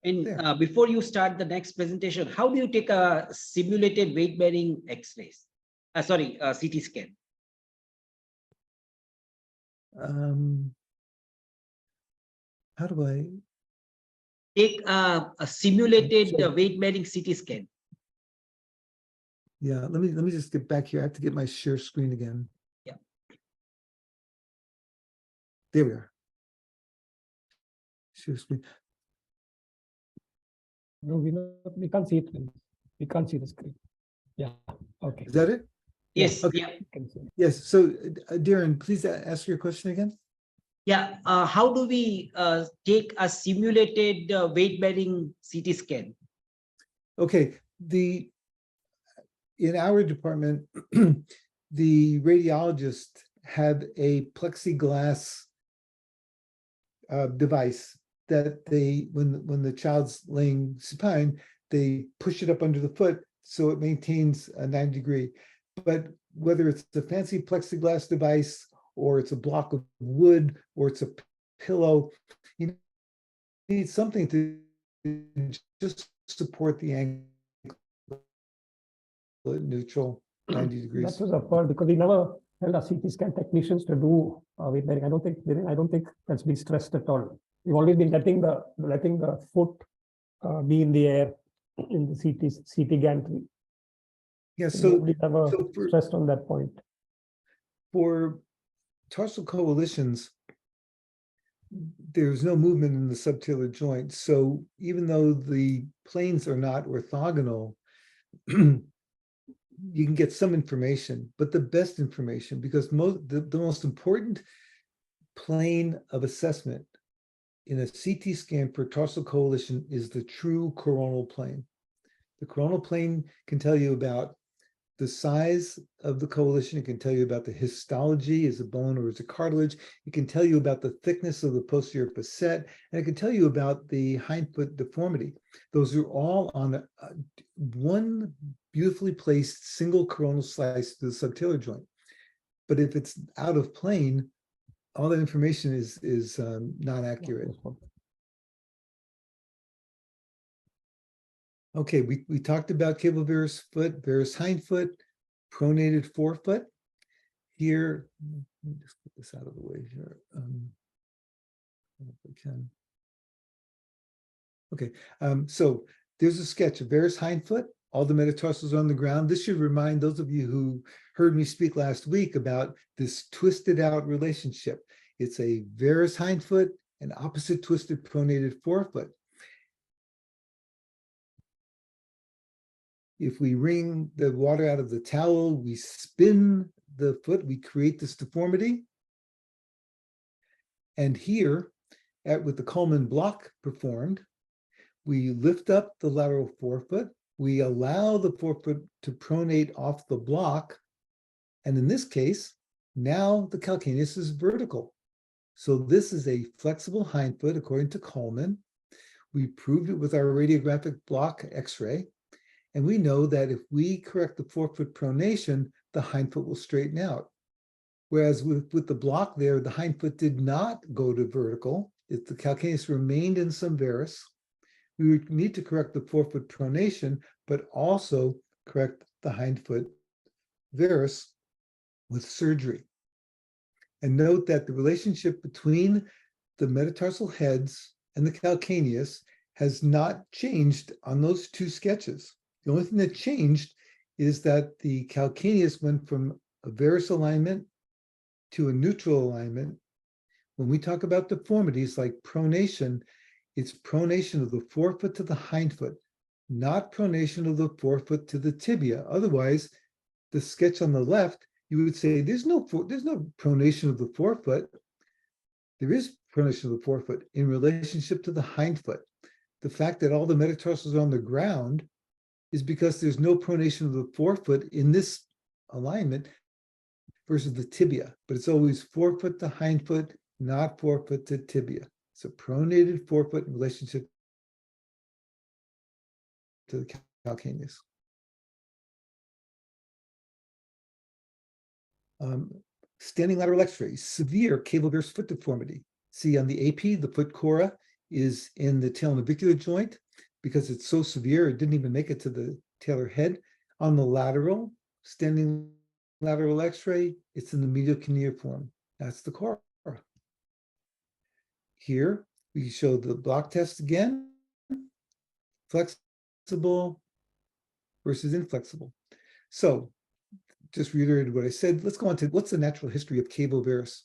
And before you start the next presentation, how do you take a simulated weight-bearing X-rays? CT scan. How do I? Take a simulated weight-bearing CT scan. Yeah, let me just get back here. I have to get my share screen again. Yeah. There we are. Share screen. No, we can't see it. We can't see the screen. Yeah. Okay. Is that it? Yes, Okay. yeah. We can see it. Yes. So, Darren, please ask your question again. Yeah, how do we take a simulated weight-bearing CT scan? Okay. In our department, the radiologist had a plexiglass device that they, when the child's laying supine, they push it up under the foot so it maintains a 90-degree. But whether it's a fancy plexiglass device or it's a block of wood or it's a pillow, you need something to just support the angle at neutral 90 degrees. That was a part because we never held our CT scan technicians to do weight bearing. I don't think that's been stressed at all. We've always been letting the foot be in the air in the CT gantry. Yeah, Nobody's ever for, stressed on that point. For tarsal coalitions, there's no movement in the subtalar joint. So even though the planes are not orthogonal, you can get some information, but the best information, because the most important plane of assessment in a CT scan for tarsal coalition is the true coronal plane. The coronal plane can tell you about the size of the coalition. It can tell you about the histology, is it bone or is it cartilage? It can tell you about the thickness of the posterior facet, and it can tell you about the hindfoot deformity. Those are all on one beautifully placed single coronal slice to the subtalar joint. But if it's out of plane, all that information is not accurate. Okay, we talked about Cavovarus foot, varus hindfoot, pronated forefoot. Here, let me just put this out of the way here. If we can. Okay, so there's a sketch of varus hindfoot, all the metatarsals on the ground. This should remind those of you who heard me speak last week about this twisted out relationship. It's a varus hindfoot and opposite twisted pronated forefoot. If we wring the water out of the towel, we spin the foot, we create this deformity. And here, with the Coleman block performed, we lift up the lateral forefoot, we allow the forefoot to pronate off the block, and in this case, now the calcaneus is vertical. So this is a flexible hindfoot according to Coleman. We proved it with our radiographic block X-ray. And we know that if we correct the forefoot pronation, the hindfoot will straighten out. Whereas with the block there, the hindfoot did not go to vertical. If the calcaneus remained in some varus, we would need to correct the forefoot pronation, but also correct the hindfoot varus with surgery. And note that the relationship between the metatarsal heads and the calcaneus has not changed on those two sketches. The only thing that changed is that the calcaneus went from a varus alignment to a neutral alignment. When we talk about deformities like pronation, it's pronation of the forefoot to the hindfoot, not pronation of the forefoot to the tibia. Otherwise, the sketch on the left, you would say there's no pronation of the forefoot. There is pronation of the forefoot in relationship to the hindfoot. The fact that all the metatarsals are on the ground is because there's no pronation of the forefoot in this alignment versus the tibia, but it's always forefoot to hindfoot, not forefoot to tibia. It's a pronated forefoot in relationship to the calcaneus. Standing lateral X-ray, severe Cavovarus foot deformity. See on the AP, the foot Cora is in the tailnavicular joint. Because it's so severe, it didn't even make it to the talar head. On the lateral, standing lateral X-ray, it's in the medial cuneiform. That's the Cora. Here, We show the block test again, flexible versus inflexible. So just reiterated what I said. Let's go on to what's the natural history of Cavovarus.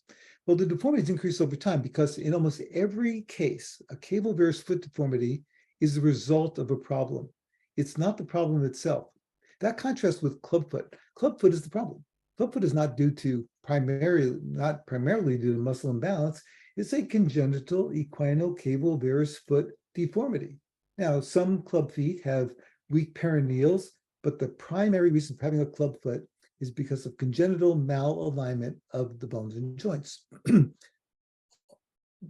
Well, the deformities increase over time because in almost every case, a Cavovarus foot deformity is the result of a problem. It's not the problem itself. That contrasts with clubfoot. Clubfoot is the problem. Clubfoot is not primarily due to muscle imbalance. It's a congenital equino-Cavovarus foot deformity. Now, some club feet have weak perineals, but the primary reason for having a club foot is because of congenital malalignment of the bones and joints.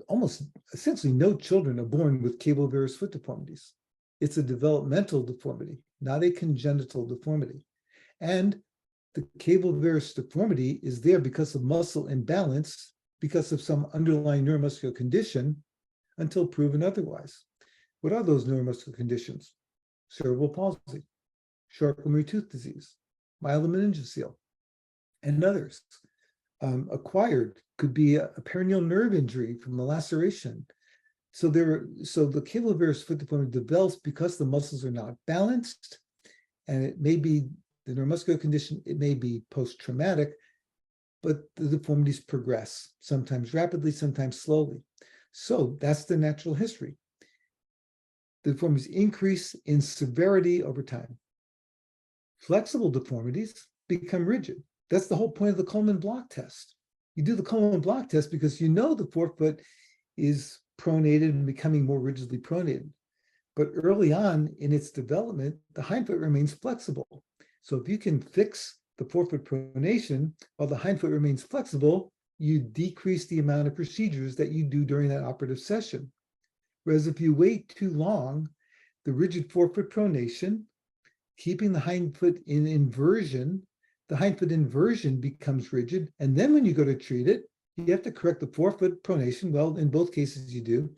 Almost essentially no children are born with Cavovarus foot deformities. It's a developmental deformity, not a congenital deformity. And the Cavovarus deformity is there because of muscle imbalance, because of some underlying neuromuscular condition, until proven otherwise. What are those neuromuscular conditions? Cerebral palsy, Charcot-Marie tooth disease, myelomeningocele, and others. Acquired could be a perineal nerve injury from a laceration. So the Cavovarus foot deformity develops because the muscles are not balanced, and it may be the neuromuscular condition, it may be post-traumatic, but the deformities progress, sometimes rapidly, sometimes slowly. So that's the natural history. The deformities increase in severity over time. Flexible deformities become rigid. That's the whole point of the Coleman block test. You do the Coleman block test because you know the forefoot is pronated and becoming more rigidly pronated. But early on in its development, the hindfoot remains flexible. So if you can fix the forefoot pronation while the hindfoot remains flexible, you decrease the amount of procedures that you do during that operative session. Whereas if you wait too long, the rigid forefoot pronation, keeping the hindfoot in inversion, the hindfoot inversion becomes rigid. And then when you go to treat it, you have to correct the forefoot pronation. Well, in both cases you do.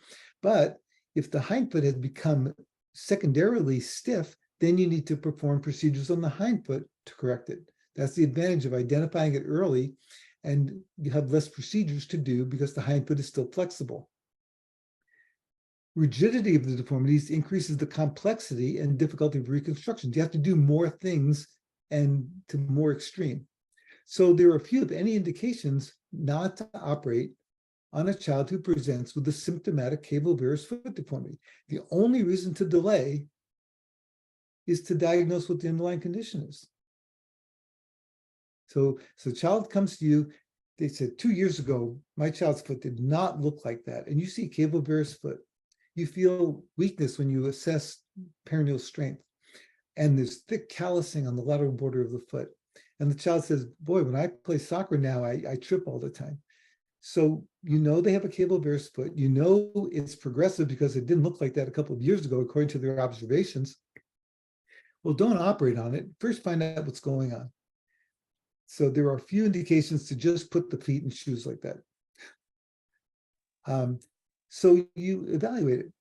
But if the hindfoot has become secondarily stiff, then you need to perform procedures on the hindfoot to correct it. That's the advantage of identifying it early, and you have less procedures to do because the hindfoot is still flexible. Rigidity of the deformities increases the complexity and difficulty of reconstruction. You have to do more things and to more extreme. So there are few, if any, indications not to operate on a child who presents with a symptomatic Cavovarus foot deformity. The only reason to delay is to diagnose what the underlying condition is. So the child comes to you, they said 2 years ago, my child's foot did not look like that. And you see Cavovarus foot. You feel weakness when you assess perineal strength. And there's thick callousing on the lateral border of the foot. And the child says, boy, when I play soccer now, I trip all the time. So you know they have a Cavovarus foot. You know it's progressive because it didn't look like that a couple of years ago, according to their observations. Well, don't operate on it. First, find out what's going on. So there are a few indications to just put the feet in shoes like that. So you evaluate it.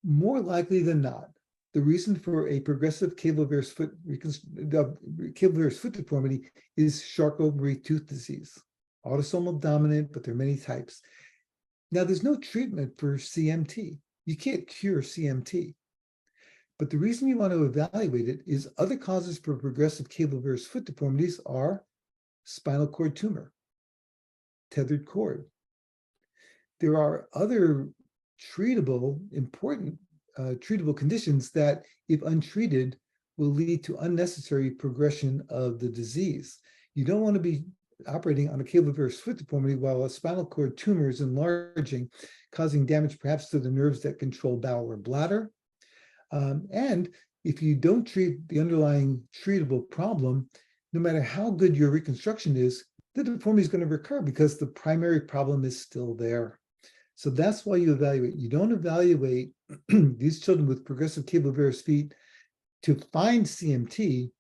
More likely than not, the reason for a progressive Cavovarus foot deformity is Charcot-Marie tooth disease. Autosomal dominant, but there are many types. Now, there's no treatment for CMT. You can't cure CMT. But the reason you want to evaluate it is other causes for progressive Cavovarus foot deformities are spinal cord tumor, tethered cord. There are other treatable, important treatable conditions that, if untreated, will lead to unnecessary progression of the disease. You don't want to be operating on a Cavovarus foot deformity while a spinal cord tumor is enlarging, causing damage perhaps to the nerves that control bowel or bladder. And if you don't treat the underlying treatable problem, no matter how good your reconstruction is, the deformity is going to recur because the primary problem is still there. So that's why you evaluate. You don't evaluate these children with progressive Cavovarus feet to find CMT.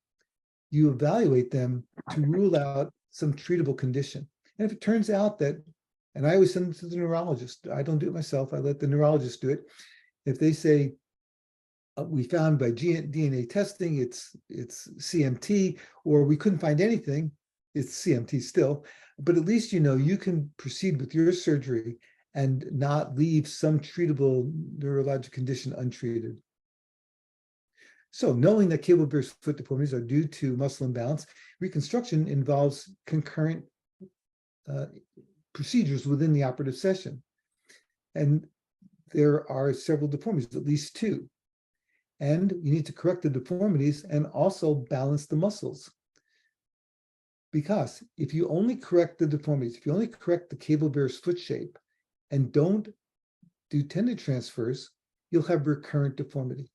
You evaluate them to rule out some treatable condition. And if it turns out that, and I always send them to the neurologist. I don't do it myself. I let the neurologist do it. If they say, we found by DNA testing, it's CMT, or we couldn't find anything, it's CMT still, but at least you know you can proceed with your surgery and not leave some treatable neurologic condition untreated. So knowing that cable-bearers foot deformities are due to muscle imbalance, reconstruction involves concurrent procedures within the operative session. And there are several deformities, at least two. And you need to correct the deformities and also balance the muscles. Because if you only correct the deformities, if you only correct the cable-bearer's foot shape and don't do tendon transfers, you'll have recurrent deformity.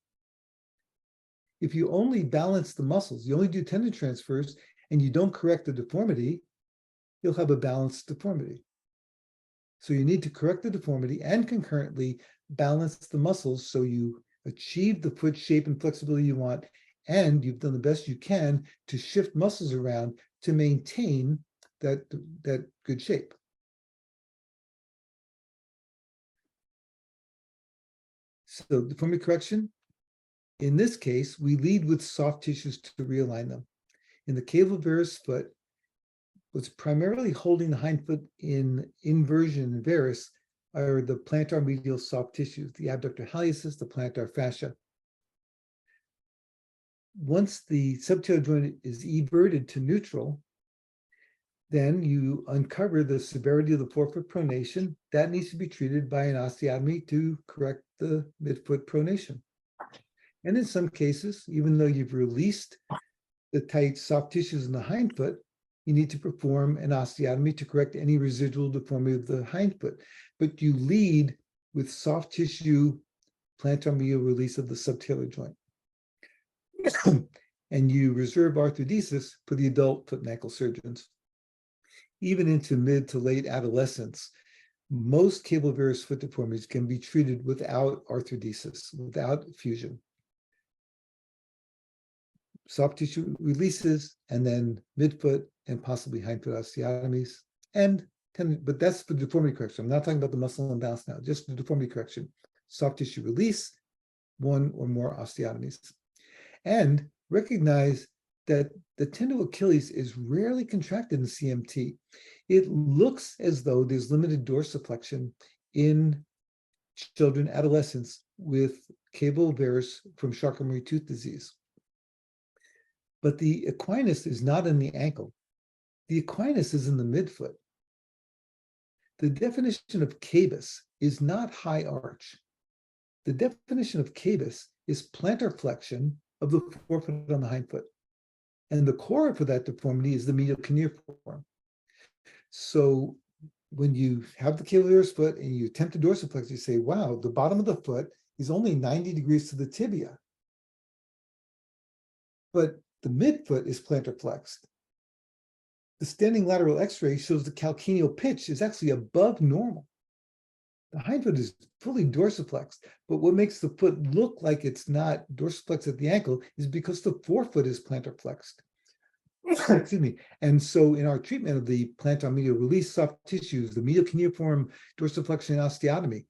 If you only balance the muscles, you only do tendon transfers, and you don't correct the deformity, you'll have a balanced deformity. So you need to correct the deformity and concurrently balance the muscles so you achieve the foot shape and flexibility you want, and you've done the best you can to shift muscles around to maintain that good shape. So deformity correction, in this case, we lead with soft tissues to realign them. In the cable-bearer's foot, what's primarily holding the hind foot in inversion and varus are the plantar medial soft tissues, the abductor hallucis, the plantar fascia. Once the subtalar joint is everted to neutral, then you uncover the severity of the forefoot pronation. That needs to be treated by an osteotomy to correct the midfoot pronation. And in some cases, even though you've released the tight soft tissues in the hind foot, you need to perform an osteotomy to correct any residual deformity of the hind foot. But you lead with soft tissue plantar medial release of the subtalar joint. And you reserve arthrodesis for the adult foot and ankle surgeons. Even into mid to late adolescence, most cable-bearers foot deformities can be treated without arthrodesis, without fusion. Soft tissue releases, and then midfoot and possibly hindfoot osteotomies. But that's for deformity correction. I'm not talking about the muscle imbalance now, just the deformity correction. Soft tissue release, one or more osteotomies. And recognize that the tendon of Achilles is rarely contracted in CMT. It looks as though there's limited dorsiflexion in children, adolescents with cable-bearers from Charcot-Marie tooth disease. But the equinus is not in the ankle. The equinus is in the midfoot. The definition of Cavis is not high arch. The definition of Cavis is plantar flexion of the forefoot on the hindfoot. And the Cora for that deformity is the medial cuneiform. So when you have the cable-bearer's foot and you attempt to dorsiflex, you say, wow, the bottom of the foot is only 90 degrees to the tibia. But the midfoot is plantar flexed. The standing lateral x-ray shows the calcaneal pitch is actually above normal. The hindfoot is fully dorsiflexed, but what makes the foot look like it's not dorsiflexed at the ankle is because the forefoot is plantar flexed. Excuse me. And so in our treatment of the plantar medial release soft tissues, the medial cuneiform dorsiflexion and osteotomy,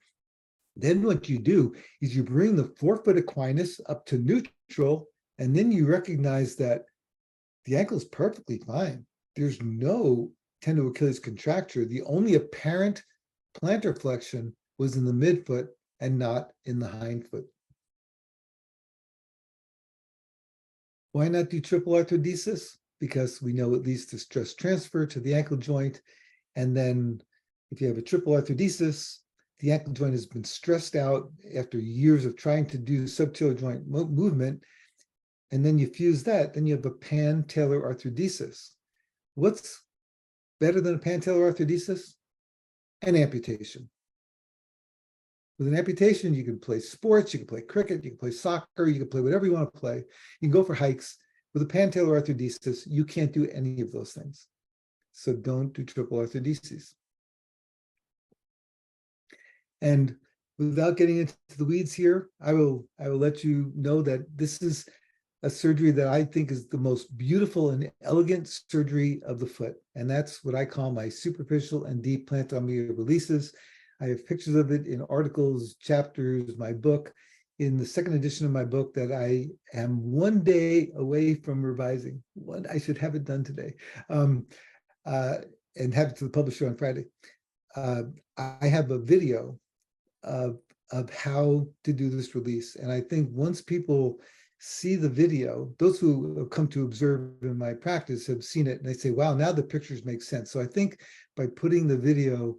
then what you do is you bring the forefoot equinus up to neutral, and then you recognize that the ankle is perfectly fine. There's no tendon of Achilles contracture. The only apparent plantar flexion was in the midfoot and not in the hindfoot. Why not do triple arthrodesis? Because we know it leads to stress transfer to the ankle joint. And then if you have a triple arthrodesis, the ankle joint has been stressed out after years of trying to do subtalar joint movement. And then you fuse that, then you have a pan-talar arthrodesis. What's better than a pan-talar arthrodesis? An amputation. With an amputation, you can play sports, you can play cricket, you can play soccer, you can play whatever you want to play. You can go for hikes. With a pan-talar arthrodesis, you can't do any of those things. So don't do triple arthrodesis. And without getting into the weeds here, I will let you know that this is a surgery that I think is the most beautiful and elegant surgery of the foot. And that's what I call my superficial and deep plantar medial releases. I have pictures of it in articles, chapters, my book, in the second edition of my book that I am one day away from revising. I should have it done today and have it to the publisher on Friday. I have a video of how to do this release. And I think once people see the video, those who have come to observe in my practice have seen it and they say, wow, now the pictures make sense. So I think by putting the video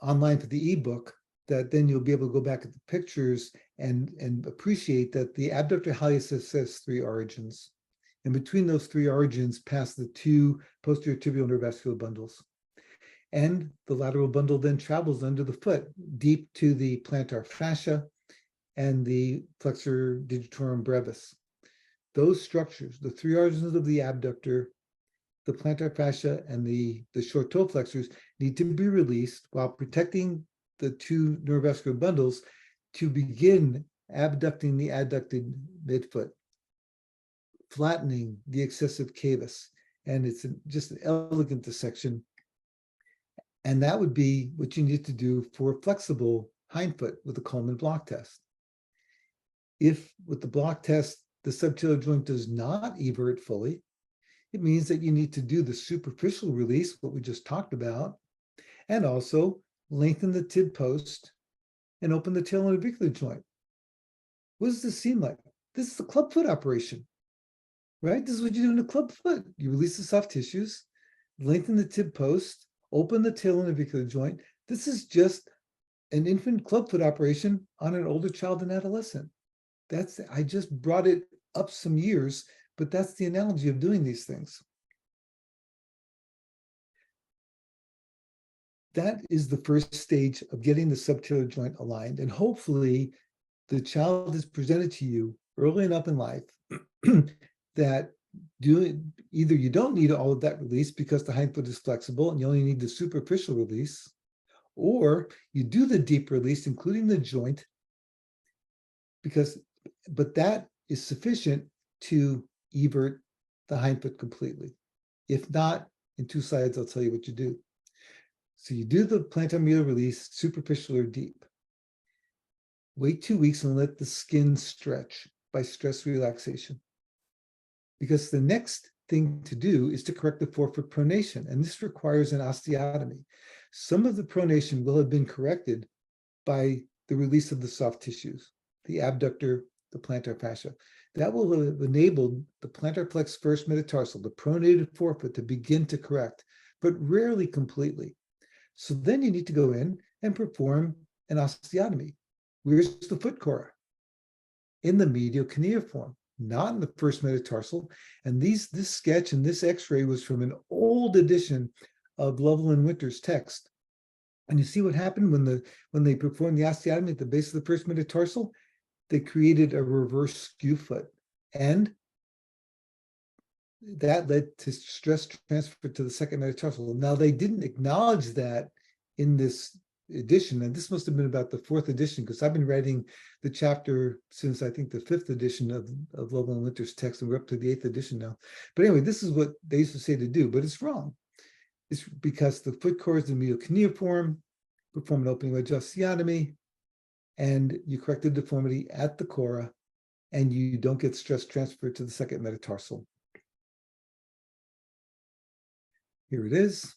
online for the ebook, that then you'll be able to go back at the pictures and appreciate that the abductor hallucis has 3 origins. And between those 3 origins pass the 2 posterior tibial neurovascular bundles. And the lateral bundle then travels under the foot, deep to the plantar fascia and the flexor digitorum brevis. Those structures, the 3 origins of the abductor, the plantar fascia, and the short toe flexors need to be released while protecting the 2 neurovascular bundles to begin abducting the adducted midfoot, flattening the excessive cavus. And it's just an elegant dissection. And that would be what you need to do for a flexible hindfoot with the Coleman block test. If with the block test, the subtalar joint does not evert fully, it means that you need to do the superficial release, what we just talked about, and also lengthen the tib post and open the talonavicular joint. What does this seem like? This is the clubfoot operation, right? This is what you do in a clubfoot. You release the soft tissues, lengthen the tib post, open the talonavicular joint. This is just an infant clubfoot operation on an older child and adolescent. I just brought it up some years, but that's the analogy of doing these things. That is the first stage of getting the subtalar joint aligned. And hopefully the child is presented to you early enough in life that either you don't need all of that release because the hindfoot is flexible and you only need the superficial release, or you do the deep release, including the joint, but that is sufficient to evert the hindfoot completely. If not, in 2 slides, I'll tell you what you do. So you do the plantar medial release, superficial or deep. Wait 2 weeks and let the skin stretch by stress relaxation. Because the next thing to do is to correct the forefoot pronation, and this requires an osteotomy. Some of the pronation will have been corrected by the release of the soft tissues, the abductor, the plantar fascia. That will have enabled the plantar flex first metatarsal, the pronated forefoot, to begin to correct, but rarely completely. So then you need to go in and perform an osteotomy. Where's the foot Cora? In the medial cuneiform, not in the first metatarsal. And this sketch and this x-ray was from an old edition of Lovell and Winter's text. And you see what happened when they performed the osteotomy at the base of the first metatarsal? They created a reverse skew foot. And that led to stress transfer to the second metatarsal. Now, they didn't acknowledge that in this edition, and this must have been about the 4th edition, because I've been writing the chapter since I think the 5th edition of Lovell and Winter's text, and we're up to the 8th edition now. But anyway, this is what they used to say to do, but it's wrong. It's because the foot Cora is the medial cuneiform, perform an opening wedge osteotomy, and you correct the deformity at the Cora, and you don't get stress transferred to the second metatarsal. Here it is.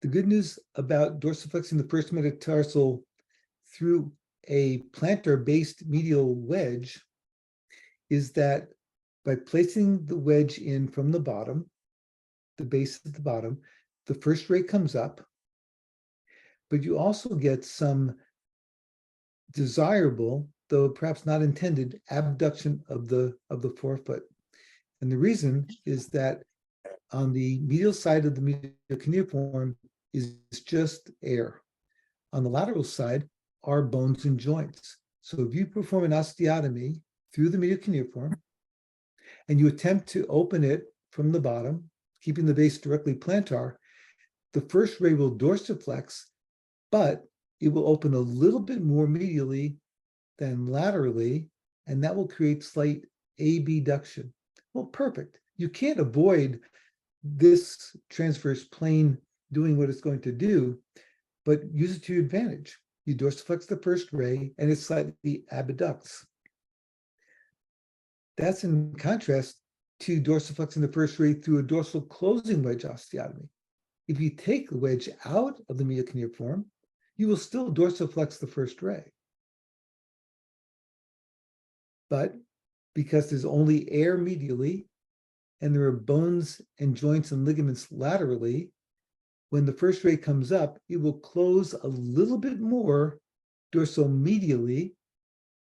The good news about dorsiflexing the first metatarsal through a plantar-based medial wedge is that by placing the wedge in from the bottom, the base at the bottom, the first ray comes up, but you also get some desirable, though perhaps not intended, abduction of the forefoot. And the reason is that on the medial side of the medial cuneiform is just air. On the lateral side are bones and joints. So if you perform an osteotomy through the medial cuneiform and you attempt to open it from the bottom, keeping the base directly plantar, the first ray will dorsiflex, but it will open a little bit more medially than laterally, and that will create slight abduction. Well, perfect. You can't avoid this transverse plane doing what it's going to do, but use it to your advantage. You dorsiflex the first ray, and it slightly abducts. That's in contrast to dorsiflexing the first ray through a dorsal closing wedge osteotomy. If you take the wedge out of the medial cuneiform, you will still dorsiflex the first ray. But because there's only air medially, and there are bones and joints and ligaments laterally, when the first ray comes up, it will close a little bit more dorsomedially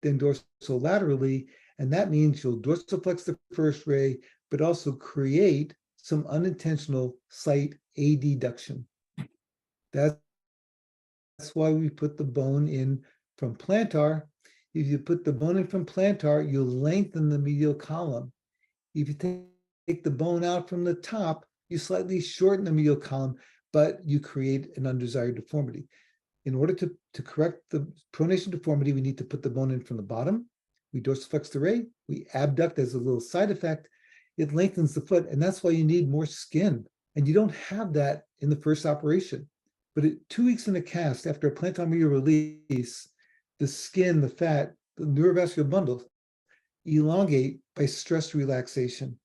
than dorsolaterally, and that means you'll dorsiflex the first ray, but also create some unintentional site adduction. That's why we put the bone in from plantar. If you put the bone in from plantar, you'll lengthen the medial column. If you take the bone out from the top, you slightly shorten the medial column, but you create an undesired deformity. In order to correct the pronation deformity, we need to put the bone in from the bottom. We dorsiflex the ray, we abduct as a little side effect. It lengthens the foot, and that's why you need more skin. And you don't have that in the first operation. But 2 weeks in a cast, after a plantar medial release, the skin, the fat, the neurovascular bundles elongate by stress relaxation.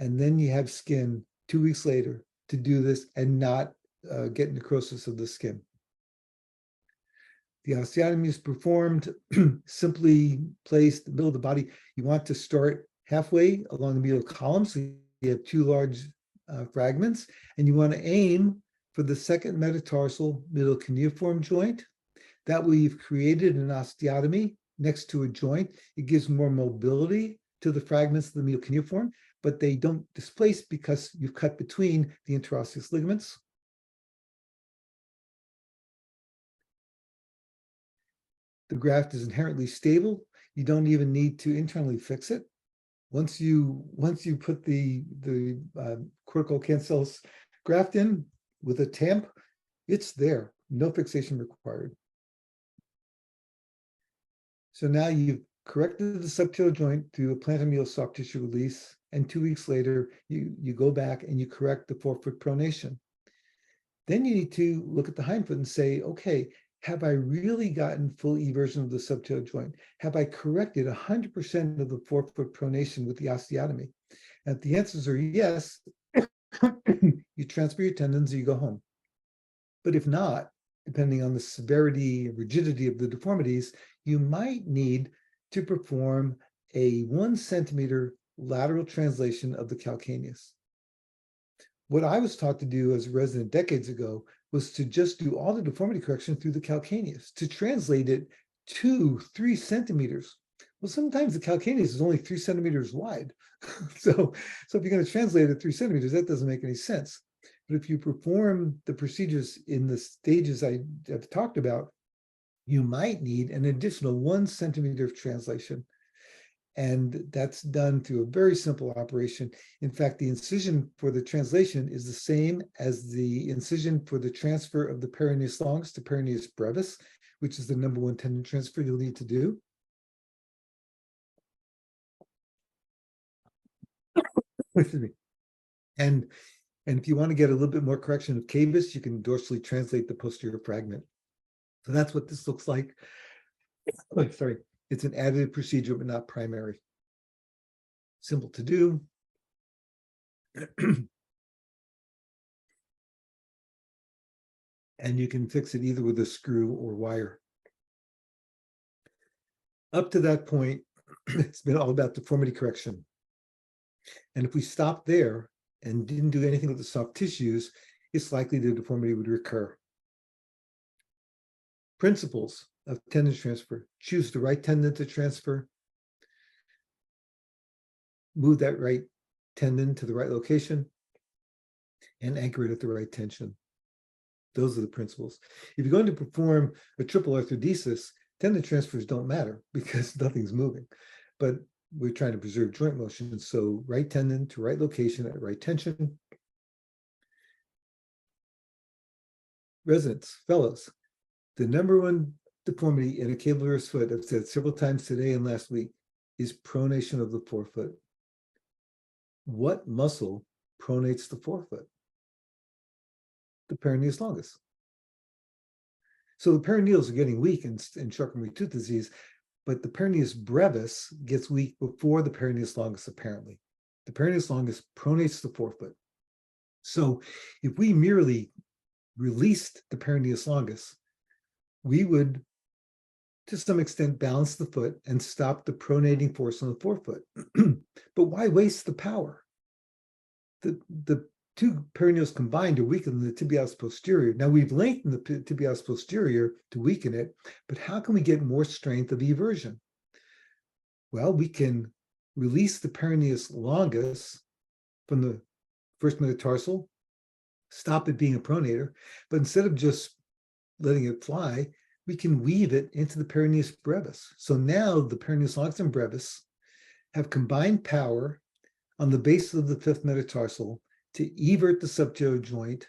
And then you have skin 2 weeks later to do this and not get necrosis of the skin. The osteotomy is performed, simply placed in the middle of the body. You want to start halfway along the medial column, so you have 2 large fragments, and you want to aim for the second metatarsal middle cuneiform joint. That way you've created an osteotomy next to a joint. It gives more mobility to the fragments of the medial cuneiform, but they don't displace because you've cut between the interosseous ligaments. The graft is inherently stable. You don't even need to internally fix it. Once you put the cortical cancellous graft in with a tamp, it's there. No fixation required. So now you've corrected the subtalar joint through a plantar medial soft tissue release, and 2 weeks later, you go back and you correct the forefoot pronation. Then you need to look at the hindfoot and say, okay, have I really gotten full eversion of the subtalar joint? Have I corrected 100% of the forefoot pronation with the osteotomy? And if the answers are yes, you transfer your tendons, you go home. But if not, depending on the severity and rigidity of the deformities, you might need to perform a 1 centimeter lateral translation of the calcaneus. What I was taught to do as a resident decades ago was to just do all the deformity correction through the calcaneus, to translate it 2-3 centimeters. Well, sometimes the calcaneus is only 3 centimeters wide. So if you're going to translate it 3 centimeters, that doesn't make any sense. But if you perform the procedures in the stages I have talked about, you might need an additional 1 centimeter of translation. And that's done through a very simple operation. In fact, the incision for the translation is the same as the incision for the transfer of the peroneus longus to peroneus brevis, which is the #1 tendon transfer you'll need to do. Excuse me. And if you want to get a little bit more correction of Cavis, you can dorsally translate the posterior fragment. So that's what this looks like. Oh, sorry. It's an additive procedure, but not primary. Simple to do. And you can fix it either with a screw or wire. Up to that point, it's been all about deformity correction. And if we stopped there and didn't do anything with the soft tissues, it's likely the deformity would recur. Principles of tendon transfer: choose the right tendon to transfer, move that right tendon to the right location, and anchor it at the right tension. Those are the principles. If you're going to perform a triple arthrodesis, tendon transfers don't matter because nothing's moving. But we're trying to preserve joint motion, so right tendon to right location at right tension. Residents, fellows, the #1 deformity in a Cavovarus foot, I've said several times today and last week, is pronation of the forefoot. What muscle pronates the forefoot? The peroneus longus. So the peroneals are getting weak in Charcot-Marie tooth disease, but the peroneus brevis gets weak before the peroneus longus, apparently. The peroneus longus pronates the forefoot. So if we merely released the peroneus longus, we would, to some extent, balance the foot and stop the pronating force on the forefoot. But why waste the power? The two peroneals combined to weaken the tibialis posterior. Now we've lengthened the tibialis posterior to weaken it, but how can we get more strength of eversion? Well, we can release the peroneus longus from the first metatarsal, stop it being a pronator, but instead of just letting it fly, we can weave it into the peroneus brevis. So now the peroneus longus and brevis have combined power on the base of the fifth metatarsal to evert the subtalar joint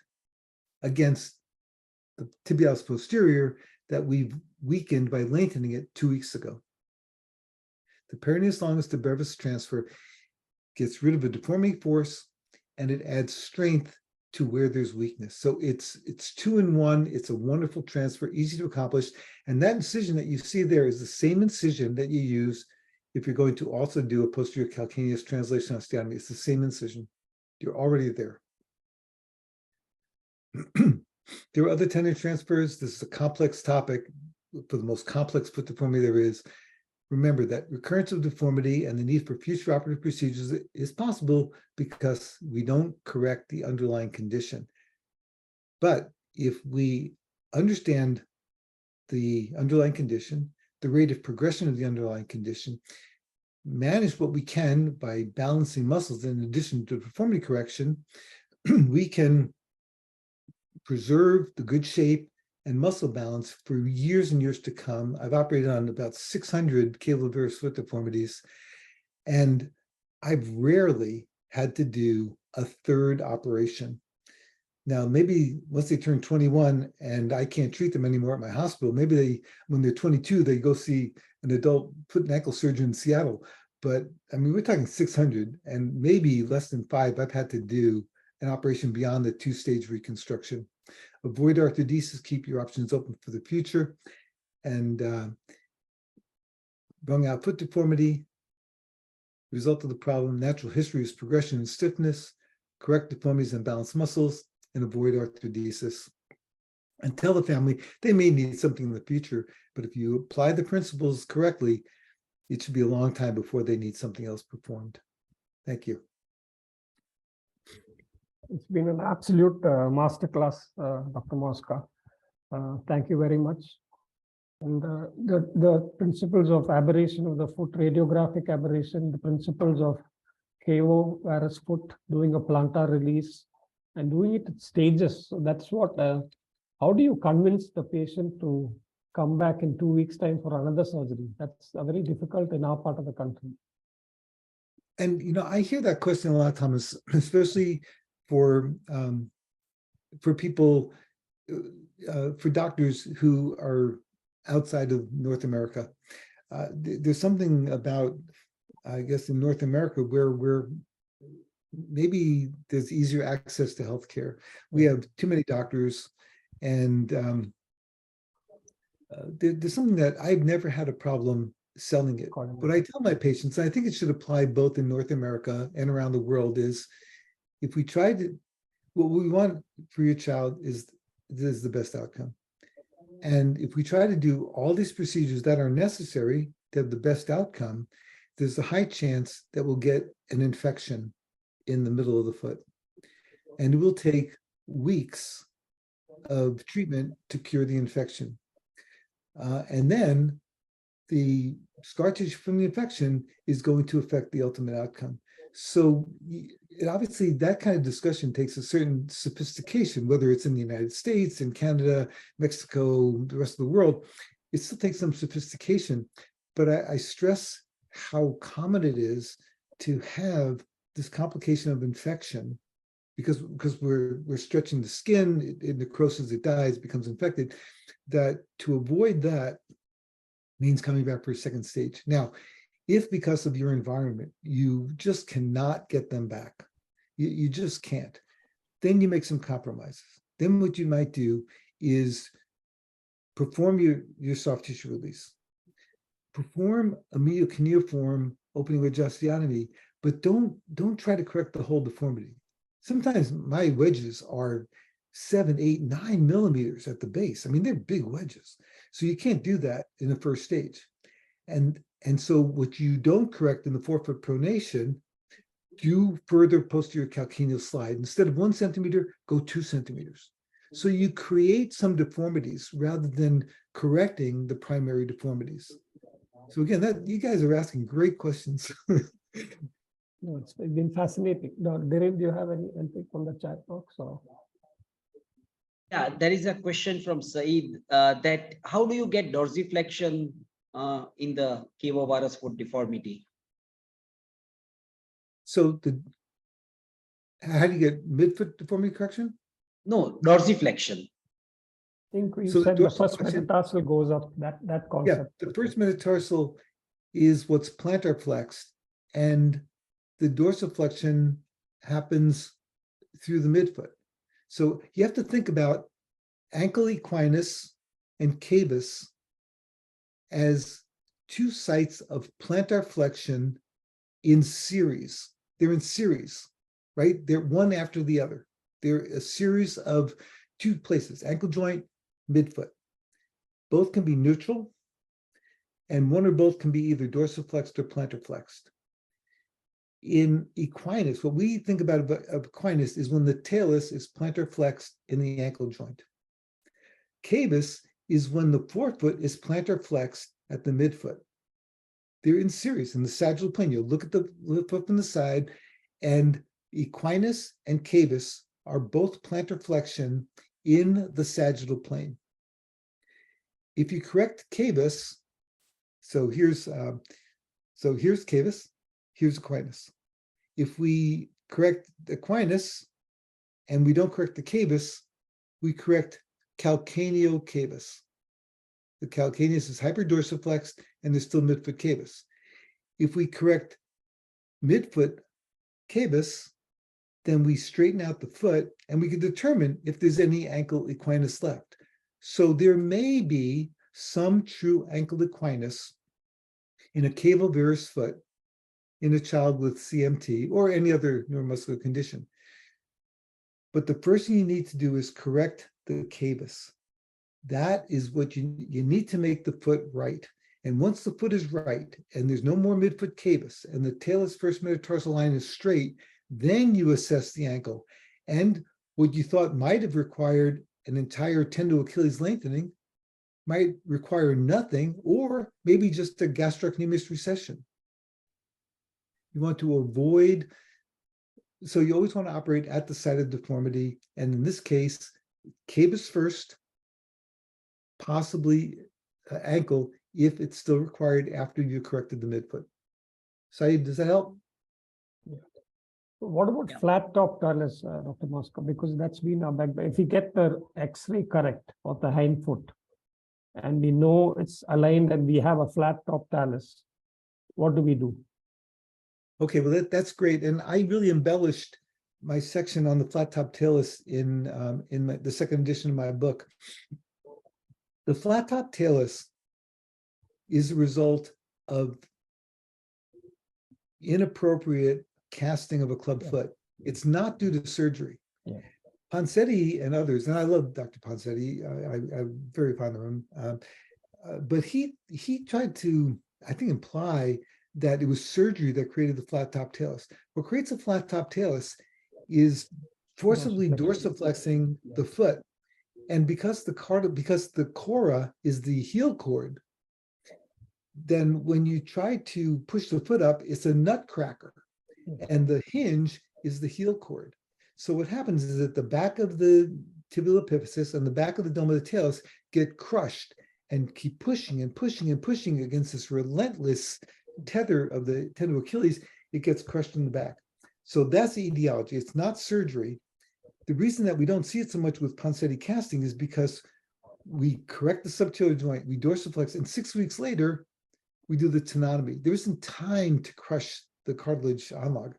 against the tibialis posterior that we've weakened by lengthening it 2 weeks ago. The peroneus longus to brevis transfer gets rid of a deforming force, and it adds strength to where there's weakness. So it's 2-in-1. It's a wonderful transfer, easy to accomplish. And that incision that you see there is the same incision that you use if you're going to also do a posterior calcaneus translation osteotomy. It's the same incision. You're already there. There are other tendon transfers. This is a complex topic for the most complex foot deformity there is. Remember that recurrence of deformity and the need for future operative procedures is possible because we don't correct the underlying condition. But if we understand the underlying condition, the rate of progression of the underlying condition, manage what we can by balancing muscles in addition to deformity correction, we can preserve the good shape and muscle balance for years and years to come. I've operated on about 600 Cavovarus foot deformities, and I've rarely had to do a third operation. Now, maybe once they turn 21 and I can't treat them anymore at my hospital, maybe they, when they're 22, they go see an adult foot and ankle surgeon in Seattle. But I mean, we're talking 600, and maybe less than 5 I've had to do an operation beyond the 2-stage reconstruction. Avoid arthrodesis, keep your options open for the future. And wrung out foot deformity, result of the problem, natural history is progression and stiffness, correct deformities and balanced muscles, and avoid arthrodesis. And tell the family they may need something in the future, but if you apply the principles correctly, it should be a long time before they need something else performed. Thank you. It's been an absolute masterclass, Dr. Mosca. Thank you very much. And the principles of aberration of the foot, radiographic aberration, the principles of Cavovarus foot, doing a plantar release and doing it at stages. So that's what, how do you convince the patient to come back in 2 weeks' time for another surgery? That's very difficult in our part of the country. And, you know, I hear that question a lot, Thomas, especially for people, for doctors who are outside of North America. There's something about, I guess, in North America where maybe there's easier access to healthcare. We have too many doctors, and there's something that I've never had a problem selling it. What I tell my patients, and I think it should apply both in North America and around the world, is if we try to, what we want for your child is the best outcome. And if we try to do all these procedures that are necessary to have the best outcome, there's a high chance that we'll get an infection in the middle of the foot. And it will take weeks of treatment to cure the infection. And then the scar tissue from the infection is going to affect the ultimate outcome. So obviously that kind of discussion takes a certain sophistication, whether it's in the United States, in Canada, Mexico, the rest of the world. It still takes some sophistication, but I stress how common it is to have this complication of infection because we're stretching the skin, it necroses, it dies, becomes infected, that to avoid that means coming back for a second stage. Now, if because of your environment, you just cannot get them back, you just can't, then you make some compromises. Then what you might do is perform your soft tissue release, perform a medial cuneiform opening wedge osteotomy, but don't try to correct the whole deformity. Sometimes my wedges are 7, 8, 9 millimeters at the base. I mean, they're big wedges. So you can't do that in the first stage. And so what you don't correct in the forefoot pronation, do further posterior calcaneal slide. Instead of 1 centimeter, go 2 centimeters. So you create some deformities rather than correcting the primary deformities. So again, that you guys are asking great questions. No, it's been fascinating. No, Dhiren, do you have anything from the chat box? Or? Yeah, there is a question from Saeed that how do you get dorsiflexion in the Cavovarus foot deformity? So how do you get midfoot deformity correction? No, dorsiflexion. I think you So the said the first dorsiflexion- metatarsal goes up, that Yeah, concept. the first metatarsal is what's plantar flexed, and the dorsiflexion happens through the midfoot. So you have to think about ankle equinus and Cavis as two sites of plantar flexion in series. They're in series, right? They're one after the other. They're a series of two places, ankle joint, midfoot. Both can be neutral, and one or both can be either dorsiflexed or plantar flexed. In equinus, what we think about equinus is when the talus is plantar flexed in the ankle joint. Cavis is when the forefoot is plantar flexed at the midfoot. They're in series in the sagittal plane. You'll look at the foot from the side, and equinus and Cavis are both plantar flexion in the sagittal plane. If you correct Cavis, so here's Cavis, here's equinus. If we correct the equinus and we don't correct the Cavis, we correct calcaneal Cavis. The calcaneus is hyperdorsiflexed and there's still midfoot Cavis. If we correct midfoot Cavis, then we straighten out the foot and we can determine if there's any ankle equinus left. So there may be some true ankle equinus in a Cavovarus foot in a child with CMT or any other neuromuscular condition. But the first thing you need to do is correct the Cavis. That is what you need to make the foot right. And once the foot is right, and there's no more midfoot Cavis, and the talus first metatarsal line is straight, then you assess the ankle. And what you thought might have required an entire tendo Achilles lengthening might require nothing, or maybe just a gastrocnemius recession. You want to avoid, so you always want to operate at the site of deformity. And in this case, Cavis first, possibly ankle, if it's still required after you corrected the midfoot. Saeed, does that help? Yeah. What about flat top talus, Dr. Mosca? Because that's been our back. If we get the X-ray correct of the hind foot, and we know it's aligned and we have a flat top talus, what do we do? Okay, well, that's great. And I really embellished my section on the flat top talus in the second edition of my book. The flat top talus is a result of inappropriate casting of a club foot. It's not due to surgery. Yeah. Ponsetti and others, and I love Dr. Ponsetti, I'm very fond of him, but he tried to, I think, imply that it was surgery that created the flat top talus. What creates a flat top talus is forcibly dorsiflexing the foot. And because the Cora is the heel cord, then when you try to push the foot up, it's a nutcracker, and the hinge is the heel cord. So what happens is that the back of the tibial epiphysis and the back of the dome of the talus get crushed and keep pushing and pushing and pushing against this relentless tether of the tendon of Achilles. It gets crushed in the back. So that's the etiology. It's not surgery. The reason that we don't see it so much with Ponsetti casting is because we correct the subtalar joint, we dorsiflex, and 6 weeks later, we do the tenotomy. There isn't time to crush the cartilage analog.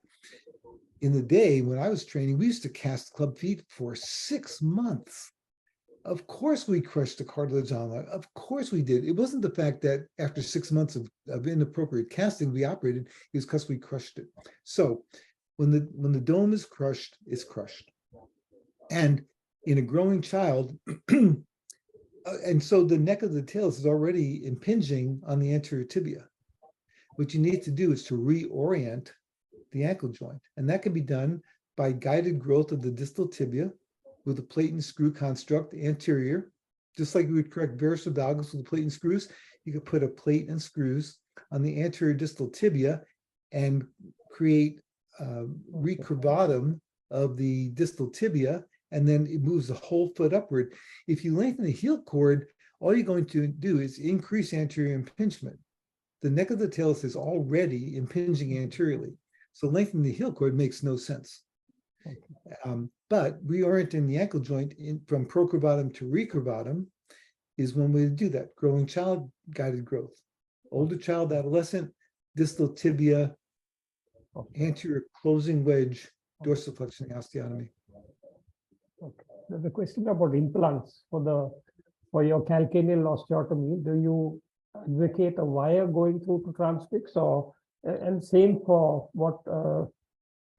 In the day when I was training, we used to cast club feet for 6 months. Of course we crushed the cartilage on that. Of course we did. It wasn't the fact that after 6 months of inappropriate casting we operated, it was because we crushed it. So when the dome is crushed, it's crushed. And in a growing child, and so the neck of the talus is already impinging on the anterior tibia. What you need to do is to reorient the ankle joint. And that can be done by guided growth of the distal tibia with a plate and screw construct anterior, just like you would correct varus or valgus with the plate and screws. You could put a plate and screws on the anterior distal tibia and create recurvatum of the distal tibia, and then it moves the whole foot upward. If you lengthen the heel cord, all you're going to do is increase anterior impingement. The neck of the talus is already impinging anteriorly, so lengthening the heel cord makes no sense. But reorienting the ankle joint from procurvatum to recurvatum is one way to do that. Growing child, guided growth. Older child, adolescent, distal tibia, anterior closing wedge, dorsiflexion osteotomy. Okay. There's a question about implants for your calcaneal osteotomy. Do you advocate a wire going through to transfix, or and same for what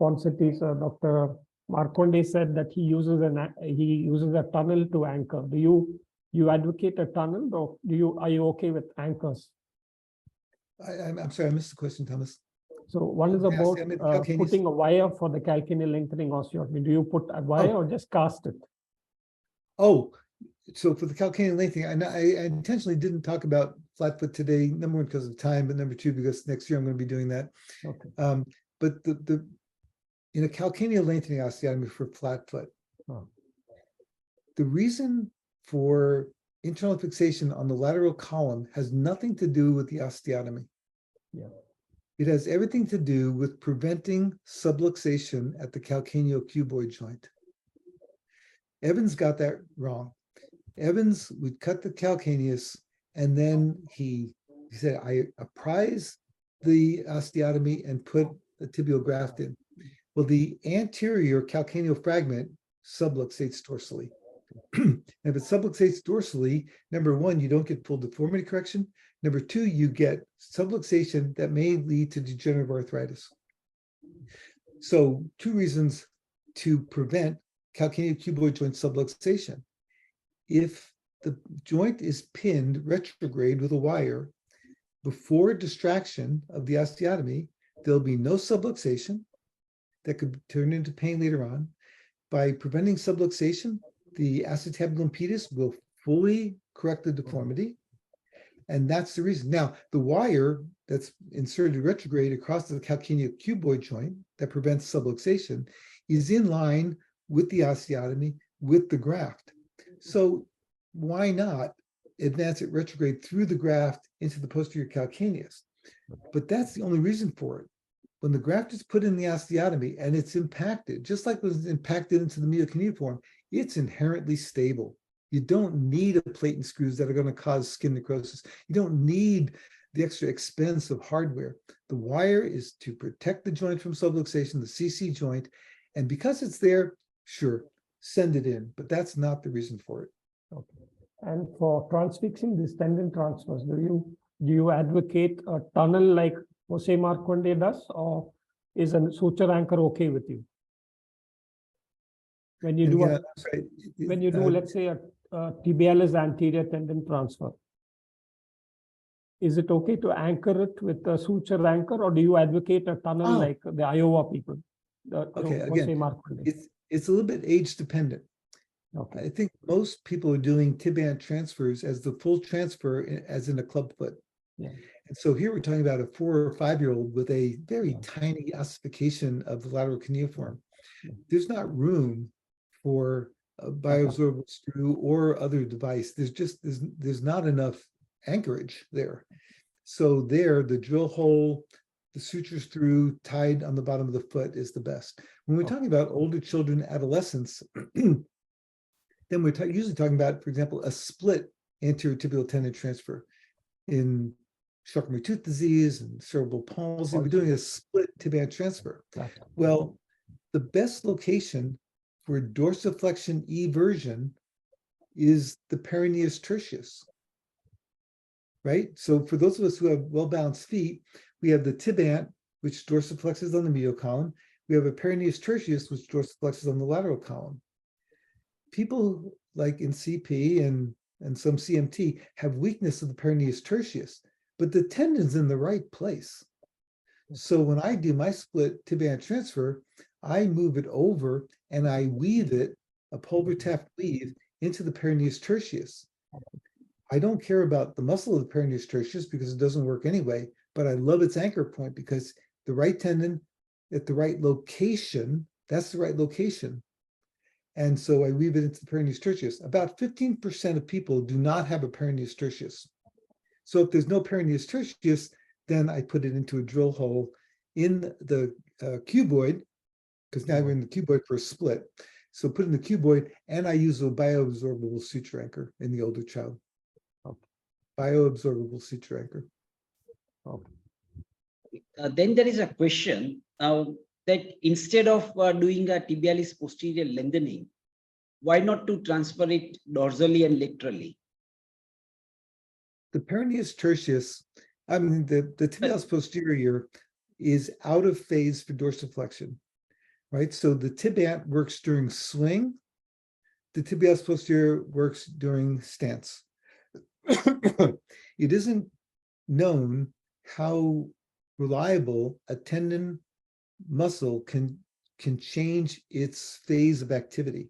Ponsetti's Dr. Marconde said that he uses a tunnel to anchor. Do you advocate a tunnel, or are you okay with anchors? I'm sorry, I missed the question, Thomas. So one is about putting a wire for the calcaneal lengthening osteotomy. Do you put a wire or just cast it? Oh, so for the calcaneal lengthening, I intentionally didn't talk about flat foot today, number one, because of time, but number two, because next year I'm going to be doing that. Okay. But in a calcaneal lengthening osteotomy for flat foot, the reason for internal fixation on the lateral column has nothing to do with the osteotomy. Yeah. It has everything to do with preventing subluxation at the calcaneal cuboid joint. Evans got that wrong. Evans would cut the calcaneus, and then he said, I apprise the osteotomy and put a tibial graft in. Well, the anterior calcaneal fragment subluxates dorsally. And if it subluxates dorsally, number one, you don't get full deformity correction. Number two, you get subluxation that may lead to degenerative arthritis. So 2 reasons to prevent calcaneal cuboid joint subluxation. If the joint is pinned retrograde with a wire before distraction of the osteotomy, there'll be no subluxation that could turn into pain later on. By preventing subluxation, the acetabulum pedis will fully correct the deformity. And that's the reason. Now, the wire that's inserted retrograde across the calcaneal cuboid joint that prevents subluxation is in line with the osteotomy with the graft. So why not advance it retrograde through the graft into the posterior calcaneus? But that's the only reason for it. When the graft is put in the osteotomy and it's impacted, just like it was impacted into the medial cuneiform, it's inherently stable. You don't need a plate and screws that are going to cause skin necrosis. You don't need the extra expense of hardware. The wire is to protect the joint from subluxation, the CC joint, and because it's there, sure, send it in, but that's not the reason for it. Okay. And for transfixing this tendon transfers, do you advocate a tunnel like Jose Marconde does, or is a suture anchor okay with you? When you do, let's say, a tibialis anterior tendon transfer, is it okay to anchor it with a suture anchor, or do you advocate a tunnel like the Iowa people? Okay, again, it's a little bit age dependent. Okay. I think most people are doing tibia transfers as the full transfer as in a club foot. Yeah. And so here we're talking about a 4 or 5-year-old with a very tiny ossification of the lateral cuneiform. There's not room for a bioabsorbable screw or other device. There's not enough anchorage there. So there, the drill hole, the sutures through, tied on the bottom of the foot is the best. When we're talking about older children, adolescents, then we're usually talking about, for example, a split anterior tibial tendon transfer. In Charcot-Marie tooth disease and cerebral palsy, we're doing a split tibia transfer. Well, the best location for dorsiflexion eversion is the peroneus tertius, right? So for those of us who have well-balanced feet, we have the tibant, which dorsiflexes on the medial column. We have a peroneus tertius, which dorsiflexes on the lateral column. People like in CP and some CMT have weakness of the peroneus tertius, but the tendon's in the right place. So when I do my split tibant transfer, I move it over and I weave it, a pulvar taft weave, into the peroneus tertius. I don't care about the muscle of the peroneus tertius because it doesn't work anyway, but I love its anchor point because the right tendon at the right location, that's the right location. And so I weave it into the peroneus tertius. About 15% of people do not have a peroneus tertius. So if there's no peroneus tertius, then I put it into a drill hole in the cuboid, because now we're in the cuboid for a split. So put in the cuboid, and I use a bioabsorbable suture anchor in the older child. Okay. Bioabsorbable suture anchor. Okay. Then there is a question that instead of doing a tibialis posterior lengthening, why not to transfer it dorsally and laterally? The peroneus tertius, I mean, the tibialis posterior is out of phase for dorsiflexion, right? So the tibant works during swing. The tibialis posterior works during stance. It isn't known how reliable a tendon muscle can change its phase of activity.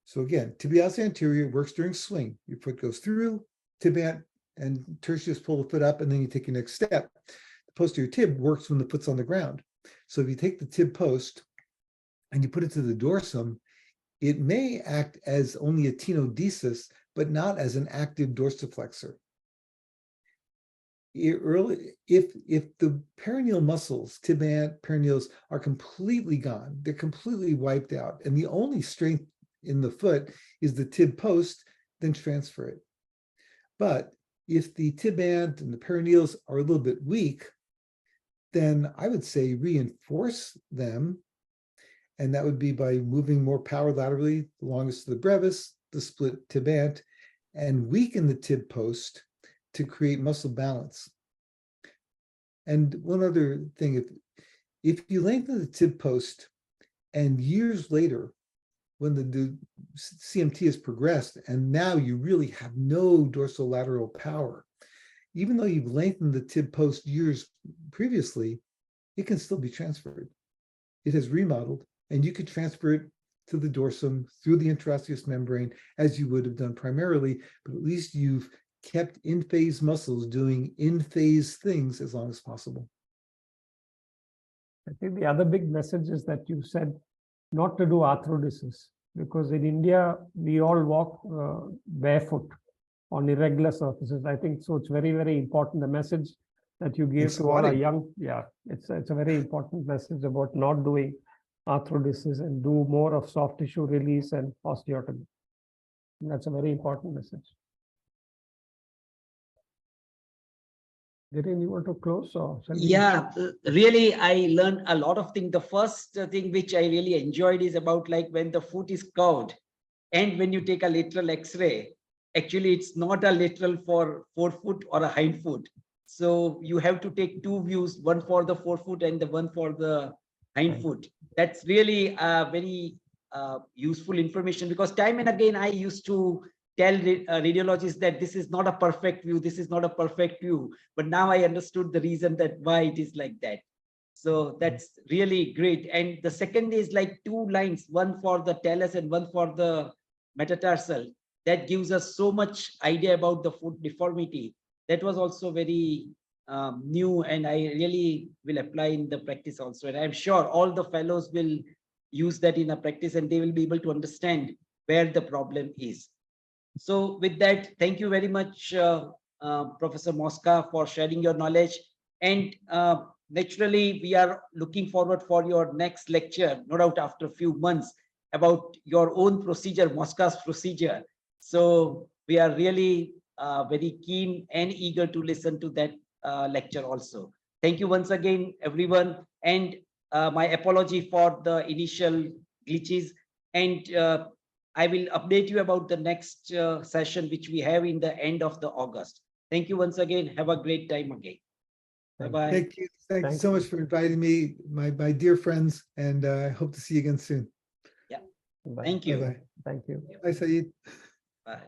So again, tibialis anterior works during swing. Your foot goes through, tibant and tertius pull the foot up, and then you take your next step. The posterior tib works when the foot's on the ground. So if you take the tib post and you put it to the dorsum, it may act as only a tenodesis, but not as an active dorsiflexor. If the peroneal muscles, tibant, peroneals, are completely gone, they're completely wiped out, and the only strength in the foot is the tib post, then transfer it. But if the tibant and the peroneals are a little bit weak, then I would say reinforce them, and that would be by moving more power laterally, the longest to the brevis, the split tibant, and weaken the tib post to create muscle balance. And one other thing, if you lengthen the tib post and years later, when the CMT has progressed and now you really have no dorsolateral power, even though you've lengthened the tib post years previously, it can still be transferred. It has remodeled, and you could transfer it to the dorsum through the interosseous membrane as you would have done primarily, but at least you've kept in-phase muscles doing in-phase things as long as possible. I think the other big message is that you said not to do arthrodesis, because in India, we all walk barefoot on irregular surfaces. I think so. It's very, very important. The message that you gave to all our young, it's a very important message about not doing arthrodesis and do more of soft tissue release and osteotomy. And that's a very important message. Dhiren, you want to close? Or yeah, really, I learned a lot of things. The first thing which I really enjoyed is about like when the foot is curved and when you take a lateral X-ray, actually it's not a lateral for forefoot or a hind foot. So you have to take two views, one for the forefoot and the one for the hind foot. That's really very useful information, because time and again I used to tell radiologists that this is not a perfect view, this is not a perfect view, but now I understood the reason that why it is like that. So that's really great. And the second is like two lines, one for the talus and one for the metatarsal. That gives us so much idea about the foot deformity. That was also very new, and I really will apply in the practice also. And I'm sure all the fellows will use that in a practice and they will be able to understand where the problem is. So with that, thank you very much, Professor Mosca, for sharing your knowledge. And naturally, we are looking forward for your next lecture, no doubt after a few months, about your own procedure, Mosca's procedure. So we are really very keen and eager to listen to that lecture also. Thank you once again, everyone. And my apology for the initial glitches. And I will update you about the next session, which we have in the end of the August. Thank you once again. Have a great time again. Thank Bye-bye. Thank you. Thank you Thank so you. much for inviting me, my dear friends, and I hope to see you again soon. Bye. Thank you. Bye-bye. Thank you. Bye, Saeed. Bye.